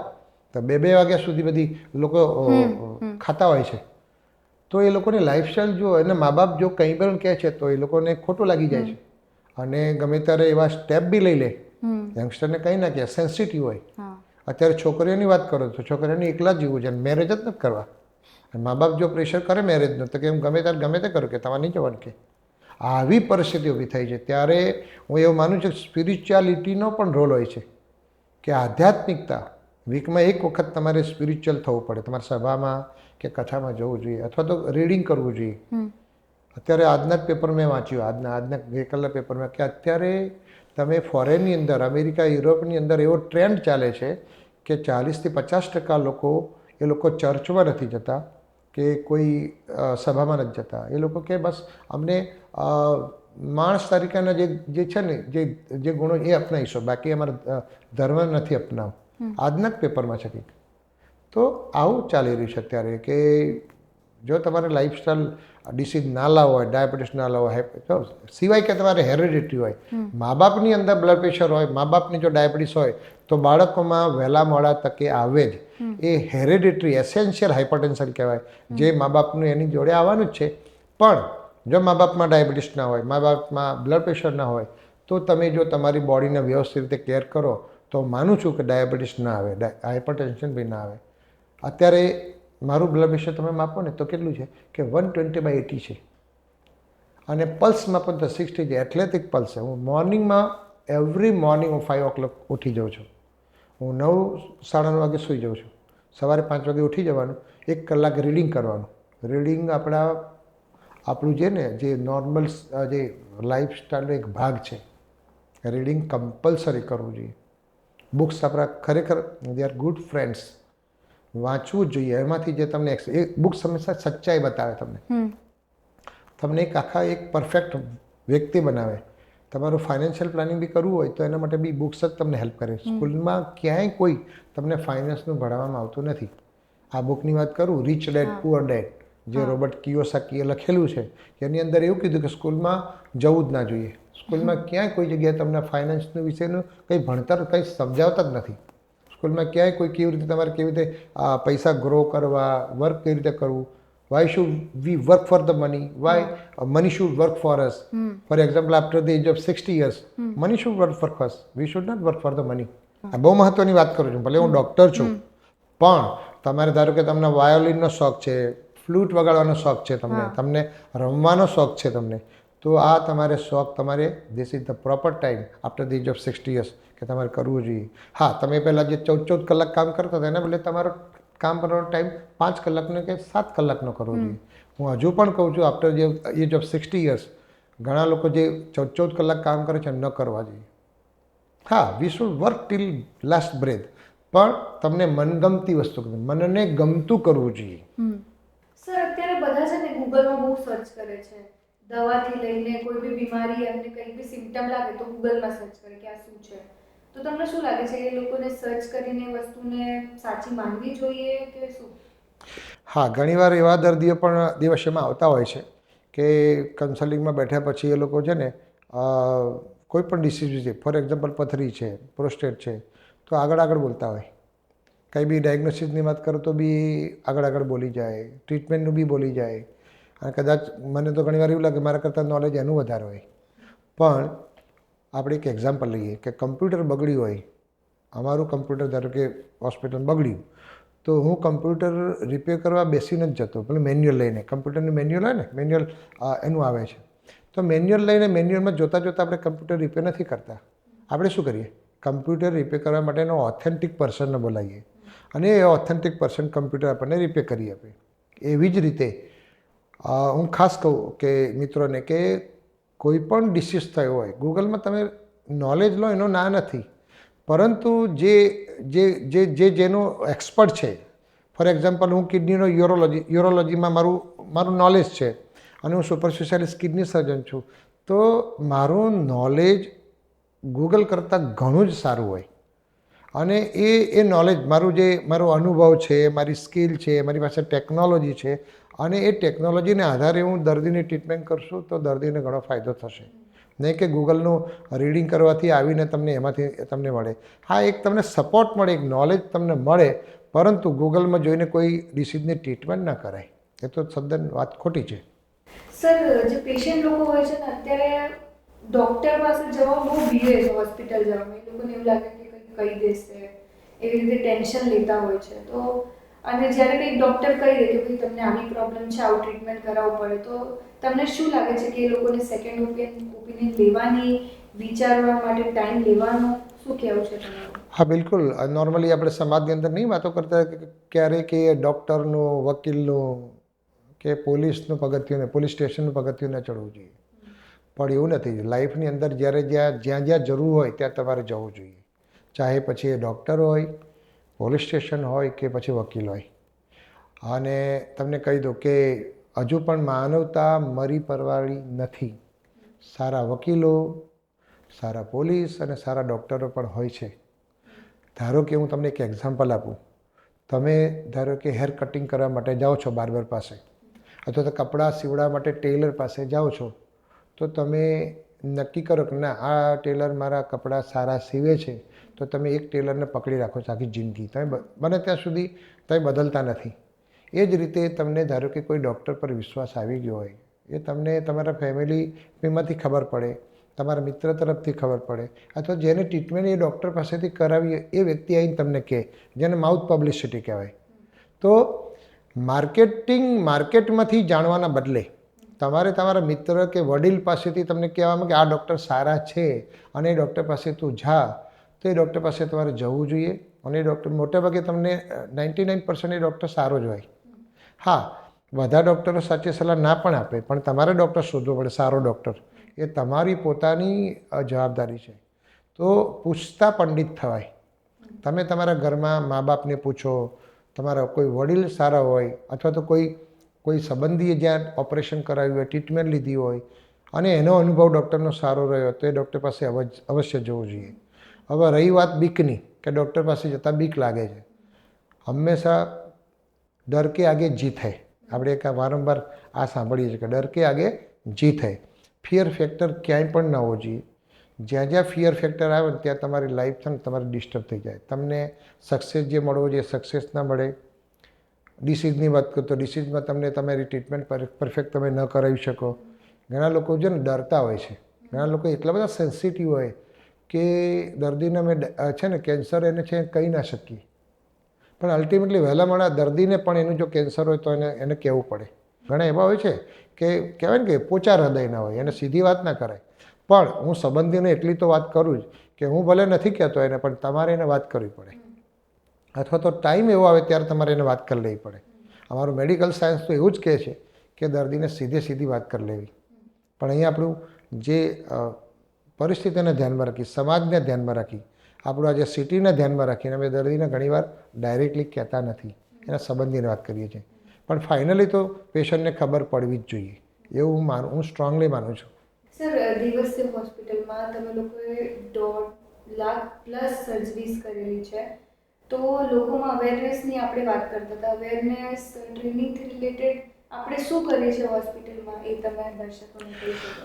તો 2-2 વાગ્યા સુધી બધી લોકો ખાતા હોય છે. તો એ લોકોની લાઈફસ્ટાઈલ જુઓ, એને મા બાપ જો કંઈ પણ કહે છે તો એ લોકોને ખોટું લાગી જાય છે. અને ગમે ત્યારે એવા સ્ટેપ બી લઈ લે. યંગસ્ટરને કંઈ ના કહે, સેન્સિટિવ હોય. અત્યારે છોકરીઓની વાત કરો તો છોકરીઓને એકલા જ જીવવું છે, મેરેજ જ નથી કરવા. મા બાપ જો પ્રેશર કરે મેરેજનું તો કે ગમે ત્યારે ગમે તે કરો, કે તમારે નહીં જવાનું. કે આવી પરિસ્થિતિ ઊભી થઈ છે ત્યારે હું એવું માનું છું કે સ્પિરિચ્યુઆલિટીનો પણ રોલ હોય છે. કે આધ્યાત્મિકતા વીકમાં એક વખત તમારે સ્પિરિચ્યુઅલ થવું પડે. તમારે સભામાં કે કથામાં જવું જોઈએ, અથવા તો રીડિંગ કરવું જોઈએ. અત્યારે આજના જ પેપર મેં વાંચ્યું, આજના ગઈકાલના પેપરમાં, કે અત્યારે તમે ફોરેનની અંદર, અમેરિકા, યુરોપની અંદર એવો ટ્રેન્ડ ચાલે છે કે 40% થી 50% લોકો એ લોકો ચર્ચમાં નથી જતા કે કોઈ સભામાં નથી જતા. એ લોકો કે બસ અમને માણસ તરીકેના જે છે ને જે ગુણો એ અપનાવીશું, બાકી અમારા ધર્મ નથી અપનાવ. આજના જ પેપરમાં છે કંઈક. તો આવું ચાલી રહ્યું છે અત્યારે કે જો તમારે લાઈફસ્ટાઈલ ડિસીઝ ના લાવો હોય, ડાયાબિટીસ ના લાવો હોય, સિવાય કે તમારે હેરિડિટી હોય, મા બાપની અંદર બ્લડ પ્રેશર હોય, મા બાપની જો ડાયાબિટીસ હોય તો બાળકોમાં વહેલા મોડા તકે આવે જ. એ હેરિડિટરી એસેન્શિયલ હાઇપરટેન્શન કહેવાય, જે મા બાપનું એની જોડે આવવાનું જ છે. પણ જો મા બાપમાં ડાયાબિટીસ ના હોય, મા બાપમાં બ્લડ પ્રેશર ના હોય, તો તમે જો તમારી બોડીને વ્યવસ્થિત રીતે કેર કરો તો માનું છું કે ડાયાબિટીસ ના આવે, હાઇપરટેન્શન બી ના આવે. અત્યારે મારું બ્લડ પ્રેશર તમે માપો ને તો કેટલું છે કે 120/80 છે, અને પલ્સ માપો તો 60 છે. એથ્લેટિક પલ્સ છે. હું મોર્નિંગમાં એવરી મોર્નિંગ હું 5 o'clock ઉઠી જાઉં છું. હું 9-9:30 વાગે સૂઈ જાઉં છું. સવારે 5 વાગે ઉઠી જવાનું, 1 કલાક રીડિંગ કરવાનું. રીડિંગ આપણું જે નોર્મલ જે લાઈફસ્ટાઈલનો એક ભાગ છે. રીડિંગ કમ્પલસરી કરવું જોઈએ. બુક્સ આપણા ખરેખર દે આર ગુડ ફ્રેન્ડ્સ. વાંચવું જ જોઈએ. એમાંથી જે તમને એ બુક્સ હંમેશા સચ્ચાઈ બતાવે, તમને એક પરફેક્ટ વ્યક્તિ બનાવે. તમારું ફાઇનાન્શિયલ પ્લાનિંગ બી કરવું હોય તો એના માટે બી બુક્સ જ તમને હેલ્પ કરે. સ્કૂલમાં ક્યાંય કોઈ તમને ફાઇનાન્સનું ભણાવવામાં આવતું નથી. આ બુકની વાત કરું, રિચ ડેડ પુઅર ડેડ, જે રોબર્ટ કિયોસાકીએ લખેલું છે, એની અંદર એવું કીધું કે સ્કૂલમાં જવું જ ના જોઈએ. સ્કૂલમાં ક્યાંય કોઈ જગ્યાએ તમને ફાઇનાન્સનું વિષયનું કંઈ ભણતર કંઈ સમજાવતા જ નથી. સ્કૂલમાં ક્યાંય કોઈ કેવી રીતે પૈસા ગ્રો કરવા, વર્ક કેવી રીતે કરવું, why should we work for the money, why money should work for us. For example, after the age of 60 years, money should work for us, we should not work for the money. આ બહુ મહત્વની વાત કરું છું. ભલે હું doctor છું, પણ તમારે ધારો કે તમને વાયોલિનનો શોખ છે, ફ્લૂટ વગાડવાનો શોખ છે તમને, હા. તમને રમવાનો શોખ છે તમને, તો આ તમારે શોખ તમારે this is the proper time after the age of 60 years કે તમારે કરવું જોઈએ. હા, તમે પહેલાં જે 14 કલાક કામ કરતા હતા એના બદલે તમારો કામ કરવાનો ટાઈમ 5 કલાકનો કે 7 કલાકનો કરવો જોઈએ. હું હજુ પણ કહું છું આફ્ટર જે એજ ઓફ 60 યર્સ ઘણા લોકો જે 14 કલાક કામ કરે છે ન કરવા જોઈએ. હા, we should work till last breath, પણ તમને મનગમતી વસ્તુ મનને ગમતું કરવું જોઈએ. સર અત્યારે બધા છે ને ગૂગલમાં બહુ સર્ચ કરે છે, દવાથી લઈને કોઈ બી બીમારી એમને કંઈ બી સિમ્ટમ લાગે તો ગૂગલમાં સર્ચ કરે કે આ શું છે. તો તમને શું લાગે છે એ લોકોને સર્ચ કરીને વસ્તુને સાચી માનવી જોઈએ કે શું? હા, ઘણીવાર એવા દર્દીઓ પણ દિવસમાં આવતા હોય છે કે કન્સલ્ટિંગમાં બેઠા પછી એ લોકો છે ને કોઈ પણ ડિસીઝ છે, ફોર એક્ઝામ્પલ પથરી છે, પ્રોસ્ટેટ છે, તો આગળ બોલતા હોય. કંઈ બી ડાયગ્નોસિસની વાત કરો તો બી આગળ બોલી જાય, ટ્રીટમેન્ટનું બી બોલી જાય. અને કદાચ મને તો ઘણીવાર એવું લાગે મારા કરતાં નોલેજ એનું વધારે હોય. પણ આપણે એક એક્ઝામ્પલ લઈએ કે કમ્પ્યુટર બગડ્યું હોય, અમારું કમ્પ્યુટર ધારો કે હોસ્પિટલમાં બગડ્યું, તો હું કમ્પ્યુટર રિપેર કરવા બેસીને જ જતો, પેલું મેન્યુઅલ લઈને, કમ્પ્યુટરનું મેન્યુઅલ હોય ને, મેન્યુઅલ એનું આવે છે. તો મેન્યુઅલ લઈને મેન્યુઅલમાં જોતાં આપણે કમ્પ્યુટર રિપેર નથી કરતા. આપણે શું કરીએ? કમ્પ્યુટર રિપેર કરવા માટેનો ઓથેન્ટિક પર્સનને બોલાવીએ અને એ ઓથેન્ટિક પર્સન કમ્પ્યુટર આપણને રિપેર કરી આપે. એવી જ રીતે હું ખાસ કહું કે મિત્રોને કે કોઈ પણ ડિસીઝ થયો હોય, ગૂગલમાં તમે નોલેજ લો એનો ના નથી, પરંતુ જેનો એક્સપર્ટ છે, ફોર એક્ઝામ્પલ હું કિડનીનો યુરોલોજીમાં મારું નોલેજ છે અને હું સુપર સ્પેશિયાલિસ્ટ કિડની સર્જન છું, તો મારું નોલેજ ગૂગલ કરતાં ઘણું જ સારું હોય. અને એ નોલેજ મારો અનુભવ છે, મારી સ્કિલ છે, મારી પાસે ટેકનોલોજી છે, અને એ ટેકનોલોજીને આધારે હું દર્દીની ટ્રીટમેન્ટ કરશું તો દર્દીને ઘણો ફાયદો થશે. નહીં કે ગૂગલનું રીડિંગ કરવાથી આવીને એમાંથી તમને મળે. હા, એક તમને સપોર્ટ મળે, એક નોલેજ તમને મળે, પરંતુ ગૂગલમાં જોઈને કોઈ ડિસીઝની ટ્રીટમેન્ટ ના કરાય. એ તો તદ્દન વાત ખોટી છે. સર, જે પેશન્ટ લોકો હોય છે ને અત્યારે ડૉક્ટર પાસે જવા બહુ બીવે છે, હોસ્પિટલ જવામાં. એ લોકોને એવું લાગે કે કંઈક કહી દેશે, એવી રીતે ટેન્શન લેતા હોય છે. તો અને જ્યારે કંઈક ડૉક્ટર કહી દે કે ભાઈ તમને આવી પ્રોબ્લેમ છે, આવું ટ્રીટમેન્ટ કરાવવું પડે, તો તમને શું લાગે છે કે એ લોકોને સેકન્ડ ઓપિનિયન લેવાની, વિચારવા માટે ટાઈમ લેવાનો શું કહેવું છે તમારું? હા, બિલકુલ. નોર્મલી આપણે સમાજની અંદર નહીં વાતો કરતા ક્યારે કે ડૉક્ટરનું, વકીલનું કે પોલીસનું પગથિયું, પોલીસ સ્ટેશનનું પગથિયું ન ચડવું જોઈએ. પણ એવું નથી. લાઈફની અંદર જ્યાં જરૂર હોય ત્યાં તમારે જવું જોઈએ. ચાહે પછી એ ડૉક્ટર હોય, પોલીસ સ્ટેશન હોય કે પછી વકીલ હોય. અને તમને કહી દઉં કે હજુ પણ માનવતા મરી પરવાળી નથી. સારા વકીલો, સારા પોલીસ અને સારા ડૉક્ટરો પણ હોય છે. ધારો કે હું તમને એક એક્ઝામ્પલ આપું. તમે ધારો કે હેર કટિંગ કરવા માટે જાઓ છો બાર્બર પાસે, અથવા તો કપડાં સીવડાવવા માટે ટેલર પાસે જાઓ છો, તો તમે નક્કી કરો કે ના, આ ટેલર મારા કપડાં સારા સીવે છે, તો તમે એક ટેલરને પકડી રાખો છો આખી જિંદગી. તમે બને ત્યાં સુધી તમે બદલતા નથી. એ જ રીતે તમને ધારો કે કોઈ ડૉક્ટર પર વિશ્વાસ આવી ગયો હોય, એ તમને તમારા ફેમિલીમાંથી ખબર પડે, તમારા મિત્ર તરફથી ખબર પડે, અથવા જેને ટ્રીટમેન્ટ એ ડૉક્ટર પાસેથી કરાવી એ વ્યક્તિ આવીને તમને કહે, જેને માઉથ પબ્લિસિટી કહેવાય. તો માર્કેટમાંથી જાણવાના બદલે તમારે તમારા મિત્ર કે વડીલ પાસેથી તમને કહેવામાં કે આ ડૉક્ટર સારા છે અને એ ડૉક્ટર પાસે તું જા, તો એ ડૉક્ટર પાસે તમારે જવું જોઈએ. અને એ ડૉક્ટર મોટેભાગે તમને 99% એ ડૉક્ટર સારો જ હોય. હા, બધા ડૉક્ટરો સાચી સલાહ ના પણ આપે, પણ તમારે ડૉક્ટર શોધવો પડે, સારો ડૉક્ટર. એ તમારી પોતાની જવાબદારી છે. તો પૂછતા પંડિત થવાય. તમે તમારા ઘરમાં મા બાપને પૂછો, તમારા કોઈ વડીલ સારા હોય, અથવા તો કોઈ સંબંધીએ જ્યાં ઓપરેશન કરાવ્યું હોય, ટ્રીટમેન્ટ લીધી હોય અને એનો અનુભવ ડૉક્ટરનો સારો રહ્યો, તો એ ડૉક્ટર પાસે અવશ્ય જવું જોઈએ. હવે રહી વાત બીકની, કે ડૉક્ટર પાસે જતાં બીક લાગે છે. હંમેશા ડર કે આગે જીત હૈ. આપણે એક વારંવાર આ સાંભળીએ છીએ કે ડર કે આગે જીત હૈ. ફિયર ફેક્ટર ક્યાંય પણ ન હોવો જોઈએ. જ્યાં ફિયર ફેક્ટર આવે ને ત્યાં તમારી લાઈફ છે ને તમારી ડિસ્ટર્બ થઈ જાય. તમને સક્સેસ જે મળવો જોઈએ સક્સેસ ના મળે. ડિસીઝની વાત કરું તો ડિસીઝમાં તમને તમારી ટ્રીટમેન્ટ પરફેક્ટ તમે ન કરાવી શકો. ઘણા લોકો છે ને ડરતા હોય છે. ઘણા લોકો એટલા બધા સેન્સિટિવ હોય કે દર્દીને અમે છે ને કેન્સર એને છે કહી ના શકીએ. પણ અલ્ટિમેટલી વહેલા મોડા દર્દીને પણ એનું જો કેન્સર હોય તો એને કહેવું પડે. ઘણા એવા હોય છે કે કહેવાય ને કે પોચા હૃદયના હોય, એને સીધી વાત ના કરાય. પણ હું સંબંધીને એટલી તો વાત કરું જ કે હું ભલે નથી કહેતો એને, પણ તમારે એને વાત કરવી પડે, અથવા તો ટાઈમ એવો આવે ત્યારે તમારે એને વાત કરી લેવી પડે. અમારું મેડિકલ સાયન્સ તો એવું જ કહે છે કે દર્દીને સીધી વાત કરી લેવી. પણ અહીંયા આપણું જે પરિસ્થિતિને ધ્યાનમાં રાખી, સમાજને ધ્યાનમાં રાખી, આપણું આજે સિટીને ધ્યાનમાં રાખીને અમે દર્દીને ઘણીવાર ડાયરેક્ટલી કહેતા નથી, એના સંબંધીને વાત કરીએ છીએ. પણ ફાઇનલી તો પેશન્ટને ખબર પડવી જ જોઈએ, એવું હું સ્ટ્રોંગલી માનું છું. સર, દિવસે હોસ્પિટલમાં તમે લોકોએ 1.5 લાખ પ્લસ સર્જરીઝ કરેલી છે, તો લોકોમાં અવેરનેસની આપણે વાત કરતા હતા. અવેરનેસ ટ્રેનિંગથી રિલેટેડ આપણે શું કરીએ છીએ હોસ્પિટલમાં, એ તમે દર્શકોને કહી શકો?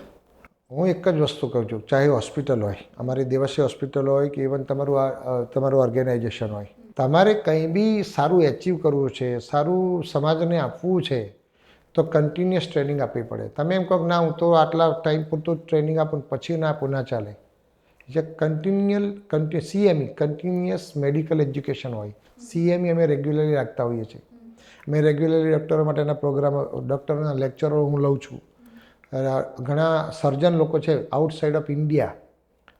હું એક જ વસ્તુ કહું છું, ચાહે હોસ્પિટલ હોય, અમારી દેવસ્ય હોસ્પિટલ હોય કે ઇવન તમારું ઓર્ગેનાઇઝેશન હોય, તમારે કંઈ બી સારું એચીવ કરવું છે, સારું સમાજને આપવું છે, તો કન્ટિન્યુઅસ ટ્રેનિંગ આપવી પડે. તમે એમ કહો કે ના હું તો આટલા ટાઈમ પૂરતું ટ્રેનિંગ આપું પછી ના આપું, ના ચાલે. જે CME કન્ટિન્યુઅસ મેડિકલ એજ્યુકેશન હોય, CME અમે રેગ્યુલરલી રાખતા હોઈએ છીએ. મેં રેગ્યુલરલી ડૉક્ટરો માટેના પ્રોગ્રામો, ડૉક્ટરોના લેક્ચરો હું લઉં છું. ઘણા સર્જન લોકો છે outside of India,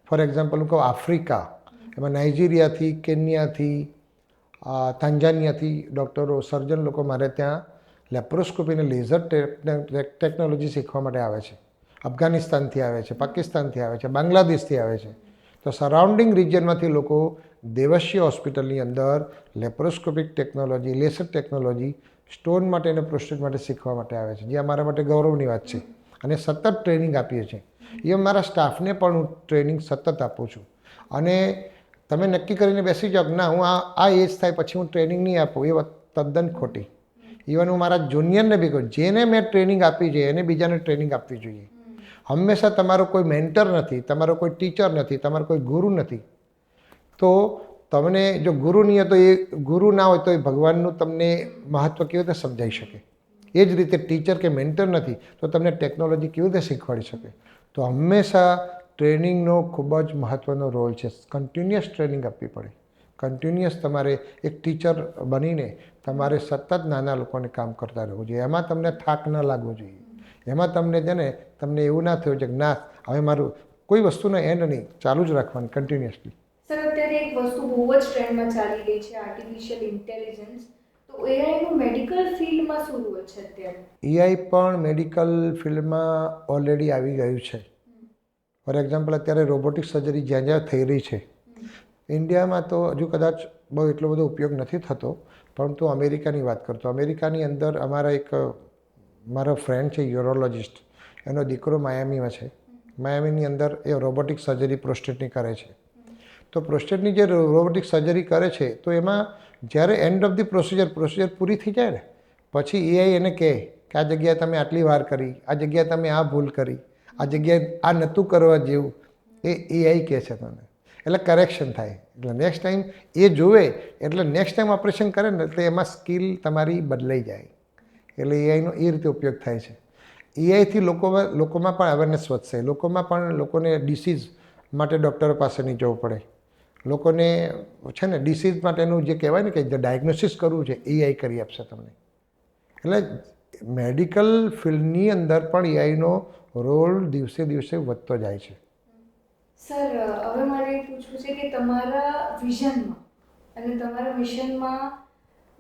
for example હું કહું આફ્રિકા, એમાં નાઇજીરિયાથી, કેન્યાથી, તાંજાનિયાથી ડૉક્ટરો, સર્જન લોકો મારે ત્યાં લેપ્રોસ્કોપીને લેઝર ટેકનોલોજી શીખવા માટે આવે છે. અફઘાનિસ્તાનથી આવે છે, પાકિસ્તાનથી આવે છે, બાંગ્લાદેશથી આવે છે. તો સરાઉન્ડિંગ રિજિયનમાંથી લોકો દેવસ્ય હોસ્પિટલની અંદર laparoscopic technology, laser technology, stone માટે અને પ્રોસ્ટેટ માટે શીખવા માટે આવે છે, જે અમારા માટે ગૌરવની વાત છે. અને સતત ટ્રેનિંગ આપીએ છીએ. એ મારા સ્ટાફને પણ હું ટ્રેનિંગ સતત આપું છું. અને તમે નક્કી કરીને બેસી જાઓ કે ના હું આ એજ થાય પછી હું ટ્રેનિંગ નહીં આપું, એ વાત તદ્દન ખોટી. ઇવન હું મારા જુનિયરને બી કહું, જેને મેં ટ્રેનિંગ આપી છે એને બીજાને ટ્રેનિંગ આપવી જોઈએ. હંમેશા તમારો કોઈ મેન્ટર નથી, તમારો કોઈ ટીચર નથી, તમારો કોઈ ગુરુ નથી, તો તમને જો ગુરુ નહીં હોય તો એ ગુરુ ના હોય તો એ ભગવાનનું તમને મહત્ત્વ કેવી રીતે સમજાઈ શકે. એ જ રીતે ટીચર કે મેન્ટર નથી તો તમને ટેકનોલોજી કેવી રીતે શીખવાડી શકે. તો હંમેશા ટ્રેનિંગનો ખૂબ જ મહત્ત્વનો રોલ છે. કન્ટિન્યુઅસ ટ્રેનિંગ આપવી પડે. કન્ટિન્યુઅસ તમારે એક ટીચર બનીને તમારે સતત નાના લોકોને કામ કરતા રહેવું જોઈએ. એમાં તમને થાક ન લાગવો જોઈએ. એમાં તમને એવું ના થયું છે કે ના હવે મારું કોઈ વસ્તુનો એન્ડ નહીં, ચાલુ જ રાખવાનું કન્ટિન્યુઅસલી. સર, અત્યારે એક વસ્તુ બહુ જ ટ્રેન્ડમાં ચાલી રહી છે, આર્ટિફિશિયલ ઇન્ટેલિજન્સ. તો એઆઈનું મેડિકલ ફિલ્ડમાં શું રોલ છે અત્યારે? એઆઈ પણ મેડિકલ ફિલ્ડમાં ઓલરેડી આવી ગયું છે. ફોર એક્ઝામ્પલ અત્યારે રોબોટિક સર્જરી જ્યાં જ્યાં થઈ રહી છે, ઇન્ડિયામાં તો હજુ કદાચ બહુ એટલો બધો ઉપયોગ નથી થતો, પરંતુ અમેરિકાની વાત કરતો, અમેરિકાની અંદર મારો ફ્રેન્ડ છે યુરોલોજિસ્ટ, એનો દીકરો માયામીમાં છે. માયામીની અંદર એ રોબોટિક સર્જરી પ્રોસ્ટેટની કરે છે. તો પ્રોસ્ટેટની જે રોબોટિક સર્જરી કરે છે તો એમાં જ્યારે એન્ડ ઓફ ધી પ્રોસિજર પૂરી થઈ જાય ને પછી એઆઈ એને કહે કે આ જગ્યાએ તમે આટલી વાર કરી, આ જગ્યાએ તમે આ ભૂલ કરી, આ જગ્યાએ આ નહોતું કરવા જેવું, એ એઆઈ કહે છે તમને. એટલે કરેક્શન થાય. એટલે નેક્સ્ટ ટાઈમ એ જોવે એટલે નેક્સ્ટ ટાઈમ ઓપરેશન કરે ને એટલે એમાં સ્કિલ તમારી બદલાઈ જાય. એટલે એઆઈનો એ રીતે ઉપયોગ થાય છે. એઆઈથી લોકોમાં પણ અવેરનેસ વધશે. લોકોને ડિસીઝ માટે ડૉક્ટરો પાસે નહીં જવું પડે. લોકોને છે ને ડિસીઝ માટેનું જે કહેવાય ને કે જે ડાયગ્નોસિસ કરવું છે એઆઈ કરી આપશે તમને. એટલે મેડિકલ ફિલ્ડની અંદર પણ એઆઈનો રોલ દિવસે દિવસે વધતો જાય છે. સર, હવે મારે એ પૂછવું છે કે તમારા વિઝનમાં અને તમારા મિશનમાં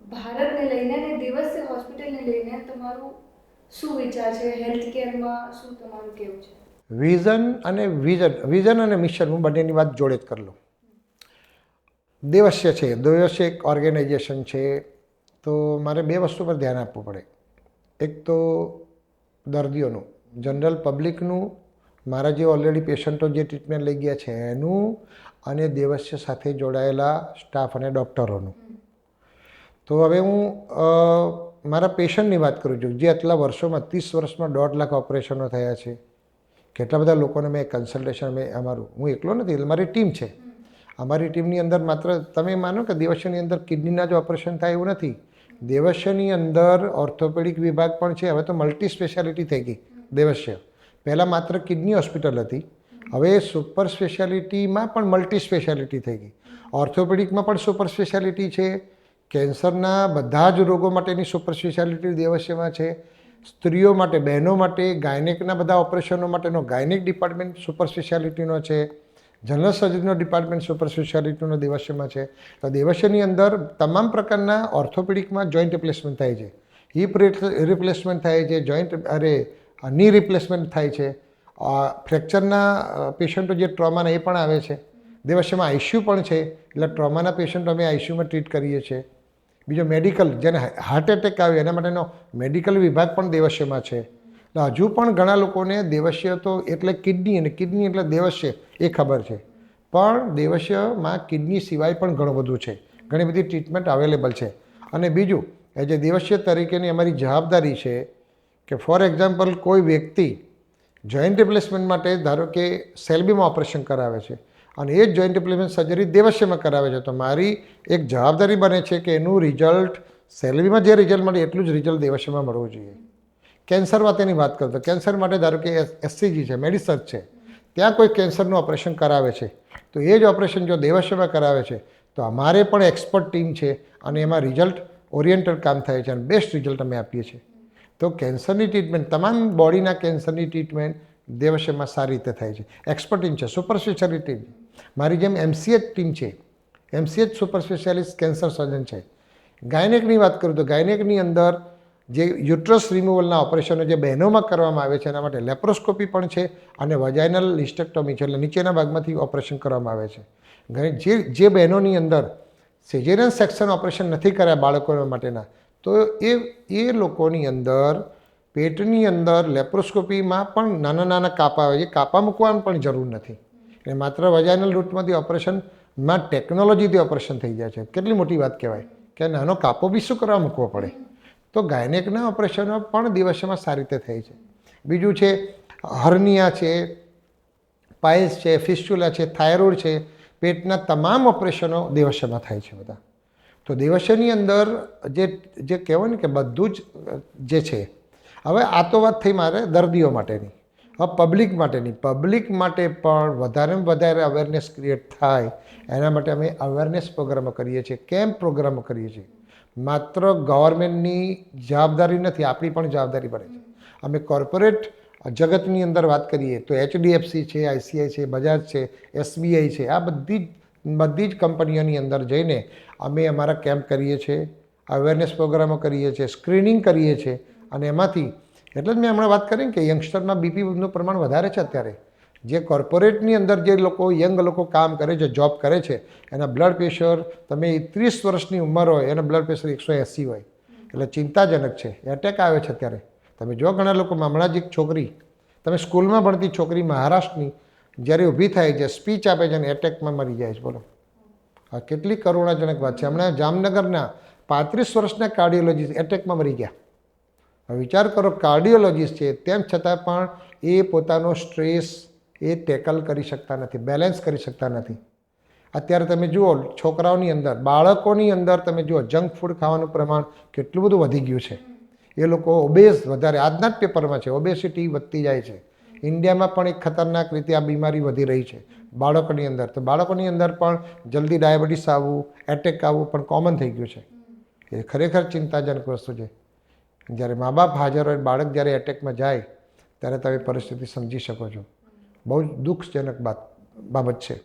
ભારતને લઈને અને દિવસે હોસ્પિટલને લઈને તમારું શું વિચાર છે? હેલ્થ કેરમાં શું તમારું કેવું છે? વિઝન અને મિશન હું બંનેની વાત જોડે જ કરી લઉં. દેવસ્ય એક ઓર્ગેનાઇઝેશન છે, તો મારે બે વસ્તુ પર ધ્યાન આપવું પડે. એક તો દર્દીઓનું, જનરલ પબ્લિકનું, મારા જે ઓલરેડી પેશન્ટો જે ટ્રીટમેન્ટ લઈ ગયા છે એનું, અને દેવસ્ય સાથે જોડાયેલા સ્ટાફ અને ડૉક્ટરોનું. તો હવે હું મારા પેશન્ટની વાત કરું છું, જે આટલા વર્ષોમાં 30 વર્ષમાં 1.5 લાખ ઓપરેશનો થયા છે. કેટલા બધા લોકોને મેં કન્સલ્ટેશન હું એકલો નથી, મારી ટીમ છે. અમારી ટીમની અંદર માત્ર તમે માનો કે દેવસ્યની અંદર કિડનીના જ ઓપરેશન થાય એવું નથી. દેવસ્યની અંદર ઓર્થોપેડિક વિભાગ પણ છે. હવે તો મલ્ટી સ્પેશિયાલિટી થઈ ગઈ દેવસ્ય. પહેલાં માત્ર કિડની હોસ્પિટલ હતી, હવે સુપર સ્પેશિયાલિટીમાં પણ મલ્ટી સ્પેશિયાલિટી થઈ ગઈ. ઓર્થોપેડિકમાં પણ સુપર સ્પેશિયાલિટી છે, કેન્સરના બધા જ રોગો માટેની સુપર સ્પેશિયાલિટી દેવસ્યમાં છે. સ્ત્રીઓ માટે, બહેનો માટે, ગાયનેકના બધા ઓપરેશનો માટેનો ગાયનેક ડિપાર્ટમેન્ટ સુપર સ્પેશિયાલિટીનો છે. જનરલ સર્જરીનો ડિપાર્ટમેન્ટ સુપર સ્પેશિયાલિટીનો દેવસ્યમાં છે. તો દેવસ્યની અંદર તમામ પ્રકારના ઓર્થોપેડિકમાં જોઈન્ટ રિપ્લેસમેન્ટ થાય છે, હિપ રિપ્લેસમેન્ટ થાય છે, ની રિપ્લેસમેન્ટ થાય છે. ફ્રેક્ચરના પેશન્ટો જે ટ્રોમાના એ પણ આવે છે. દેવસ્યમાં આઈસીયુ પણ છે, એટલે ટ્રોમાના પેશન્ટ અમે આઈસીયુમાં ટ્રીટ કરીએ છીએ. બીજો મેડિકલ, જેને હાર્ટ એટેક આવે એના માટેનો મેડિકલ વિભાગ પણ દેવસ્યમાં છે. એટલે હજુ પણ ઘણા લોકોને દેવસ્ય તો એટલે કિડની, અને કિડની એટલે દેવસ્ય એ ખબર છે, પણ દેવસ્યમાં કિડની સિવાય પણ ઘણું બધું છે, ઘણી બધી ટ્રીટમેન્ટ અવેલેબલ છે. અને બીજું એ જે દેવસ્ય તરીકેની અમારી જવાબદારી છે કે ફોર એક્ઝામ્પલ કોઈ વ્યક્તિ જોઈન્ટ રિપ્લેસમેન્ટ માટે ધારો કે સેલ્બીમાં ઓપરેશન કરાવે છે અને એ જ જોઈન્ટ રિપ્લેસમેન્ટ સર્જરી દેવસ્યમાં કરાવે છે, તો મારી એક જવાબદારી બને છે કે એનું રિઝલ્ટ સેલ્બીમાં જે રિઝલ્ટ મળે એટલું જ રિઝલ્ટ દેવસ્યમાં મળવું જોઈએ. કેન્સર માટેની વાત કરું તો કેન્સર માટે ધારો કે એસસીજી છે, મેડિસર્ચ છે, ત્યાં કોઈ કેન્સરનું ઓપરેશન કરાવે છે, તો એ જ ઓપરેશન જો દેવસ્યમાં કરાવે છે તો અમારે પણ એક્સપર્ટ ટીમ છે અને એમાં રિઝલ્ટ ઓરિએન્ટેડ કામ થાય છે અને બેસ્ટ રિઝલ્ટ અમે આપીએ છીએ. તો કેન્સરની ટ્રીટમેન્ટ, તમામ બોડીના કેન્સરની ટ્રીટમેન્ટ દેવસ્યમાં સારી રીતે થાય છે. એક્સપર્ટ ટીમ છે, સુપર સ્પેશિયાલિટી ટીમ. મારી જેમ એમસીએચ ટીમ છે, એમસીએચ સુપર સ્પેશિયાલિસ્ટ કેન્સર સર્જન છે. ગાયનેકની વાત કરું તો ગાયનેકની અંદર જે યુટ્રસ રિમૂવલના ઓપરેશનો જે બહેનોમાં કરવામાં આવે છે એના માટે લેપ્રોસ્કોપી પણ છે અને વજાઇનલ લિસ્ટેક્ટોમી છે, એટલે નીચેના ભાગમાંથી ઓપરેશન કરવામાં આવે છે. જે બહેનોની અંદર સિઝેરિયન સેક્શન ઓપરેશન નથી કર્યા બાળકો માટેના, તો એ લોકોની અંદર પેટની અંદર લેપ્રોસ્કોપીમાં પણ નાના નાના કાપા આવે છે, કાપા મૂકવાની પણ જરૂર નથી. એટલે માત્ર વજાઇનલ રૂટમાંથી ઓપરેશનમાં ટેકનોલોજીથી ઓપરેશન થઈ જાય છે. કેટલી મોટી વાત કહેવાય કે નાનો કાપો બી શું કરવા મૂકવો પડે. તો ગાયનેકના ઓપરેશનો પણ દિવસમાં સારી રીતે થાય છે. બીજું છે હર્નિયા છે, પાઇલ્સ છે, ફિસ્ચ્યુલા છે, થાઇરોઇડ છે, પેટના તમામ ઓપરેશનો દેવસ્યમાં થાય છે બધા. તો દેવસ્યની અંદર જે કહેવાય ને કે બધું જ જે છે. હવે આ તો વાત થઈ મારે દર્દીઓ માટેની. હવે પબ્લિક માટેની, પબ્લિક માટે પણ વધારેમાં વધારે અવેરનેસ ક્રિએટ થાય એના માટે અમે અવેરનેસ પ્રોગ્રામો કરીએ છીએ, કેમ્પ પ્રોગ્રામો કરીએ છીએ. માત્ર ગવર્મેન્ટની જવાબદારી નથી, આપણી પણ જવાબદારી બને છે. અમે કોર્પોરેટ જગતની અંદર વાત કરીએ તો એચડીએફસી છે, આઈસીઆઈ છે, બજાજ છે, એસબીઆઈ છે, આ બધી જ કંપનીઓની અંદર જઈને અમે અમારા કેમ્પ કરીએ છીએ, અવેરનેસ પ્રોગ્રામો કરીએ છીએ, સ્ક્રીનિંગ કરીએ છીએ. અને એમાંથી એટલે જ મેં હમણાં વાત કરી કે યંગસ્ટરમાં બીપીનું પ્રમાણ વધારે છે અત્યારે. જે કોર્પોરેટની અંદર જે લોકો યંગ લોકો કામ કરે છે, જોબ કરે છે, એના બ્લડ પ્રેશર, તમે 30 વર્ષની ઉંમર હોય એના બ્લડ પ્રેશર 180 હોય, એટલે ચિંતાજનક છે. એટેક આવે છે અત્યારે. તમે જો ઘણા લોકો, હમણાં જ એક છોકરી, તમે સ્કૂલમાં ભણતી છોકરી મહારાષ્ટ્રની જ્યારે ઊભી થાય છે, સ્પીચ આપે છે અને એટેકમાં મરી જાય છે. બોલો, આ કેટલી કરુણાજનક વાત છે. હમણાં જામનગરના 35 વર્ષના કાર્ડિયોલોજીસ્ટ એટેકમાં મરી ગયા. વિચાર કરો, કાર્ડિયોલોજીસ્ટ છે, તેમ છતાં પણ એ પોતાનો સ્ટ્રેસ એ ટેકલ કરી શકતા નથી, બેલેન્સ કરી શકતા નથી. અત્યારે તમે જુઓ છોકરાઓની અંદર, બાળકોની અંદર તમે જુઓ જંક ફૂડ ખાવાનું પ્રમાણ કેટલું બધું વધી ગયું છે. એ લોકો ઓબેસ વધારે, આજના જ પેપરમાં છે, ઓબેસિટી વધતી જાય છે. ઇન્ડિયામાં પણ એક ખતરનાક રીતે આ બીમારી વધી રહી છે બાળકોની અંદર. તો બાળકોની અંદર પણ જલ્દી ડાયાબિટીસ આવવું, એટેક આવવું પણ કોમન થઈ ગયું છે. એ ખરેખર ચિંતાજનક વસ્તુ છે. જ્યારે મા બાપ હાજર હોય, બાળક જ્યારે એટેકમાં જાય ત્યારે તમે પરિસ્થિતિ સમજી શકો છો. બહુ જ દુઃખજનક બાબત છે.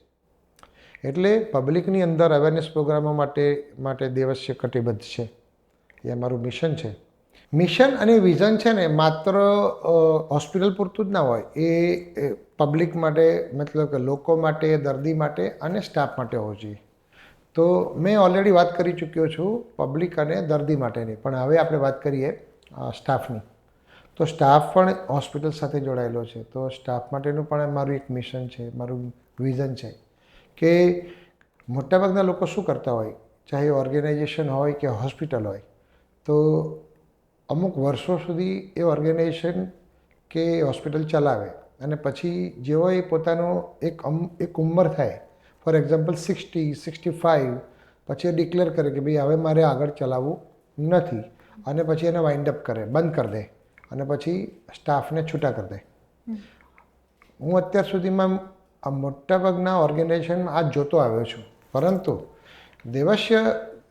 એટલે પબ્લિકની અંદર અવેરનેસ પ્રોગ્રામો માટે દેવસ્ય કટિબદ્ધ છે. એ અમારું મિશન છે. મિશન અને વિઝન છે ને માત્ર હોસ્પિટલ પૂરતું જ ના હોય, એ પબ્લિક માટે, મતલબ કે લોકો માટે, દર્દી માટે અને સ્ટાફ માટે હોવું જોઈએ. તો મેં ઓલરેડી વાત કરી ચૂક્યો છું પબ્લિક અને દર્દી માટેની, પણ હવે આપણે વાત કરીએ સ્ટાફની. તો સ્ટાફ પણ હોસ્પિટલ સાથે જોડાયેલો છે. તો સ્ટાફ માટેનું પણ મારું એક મિશન છે, મારું વિઝન છે કે મોટાભાગના લોકો શું કરતા હોય, ચાહે ઓર્ગેનાઇઝેશન હોય કે હોસ્પિટલ હોય, તો અમુક વર્ષો સુધી એ ઓર્ગેનાઇઝેશન કે હોસ્પિટલ ચલાવે અને પછી જેવો એ પોતાનો એક ઉંમર થાય, ફોર એક્ઝામ્પલ 60-65, પછી એ ડિક્લેર કરે કે ભાઈ હવે મારે આગળ ચલાવવું નથી, અને પછી એને વાઇન્ડ અપ કરે, બંધ કરી દે અને પછી સ્ટાફને છૂટા કરી દે. હું અત્યાર સુધીમાં આ મોટાભાગના ઓર્ગેનાઇઝેશનમાં આ જોતો આવ્યો છું. પરંતુ દેવસ્ય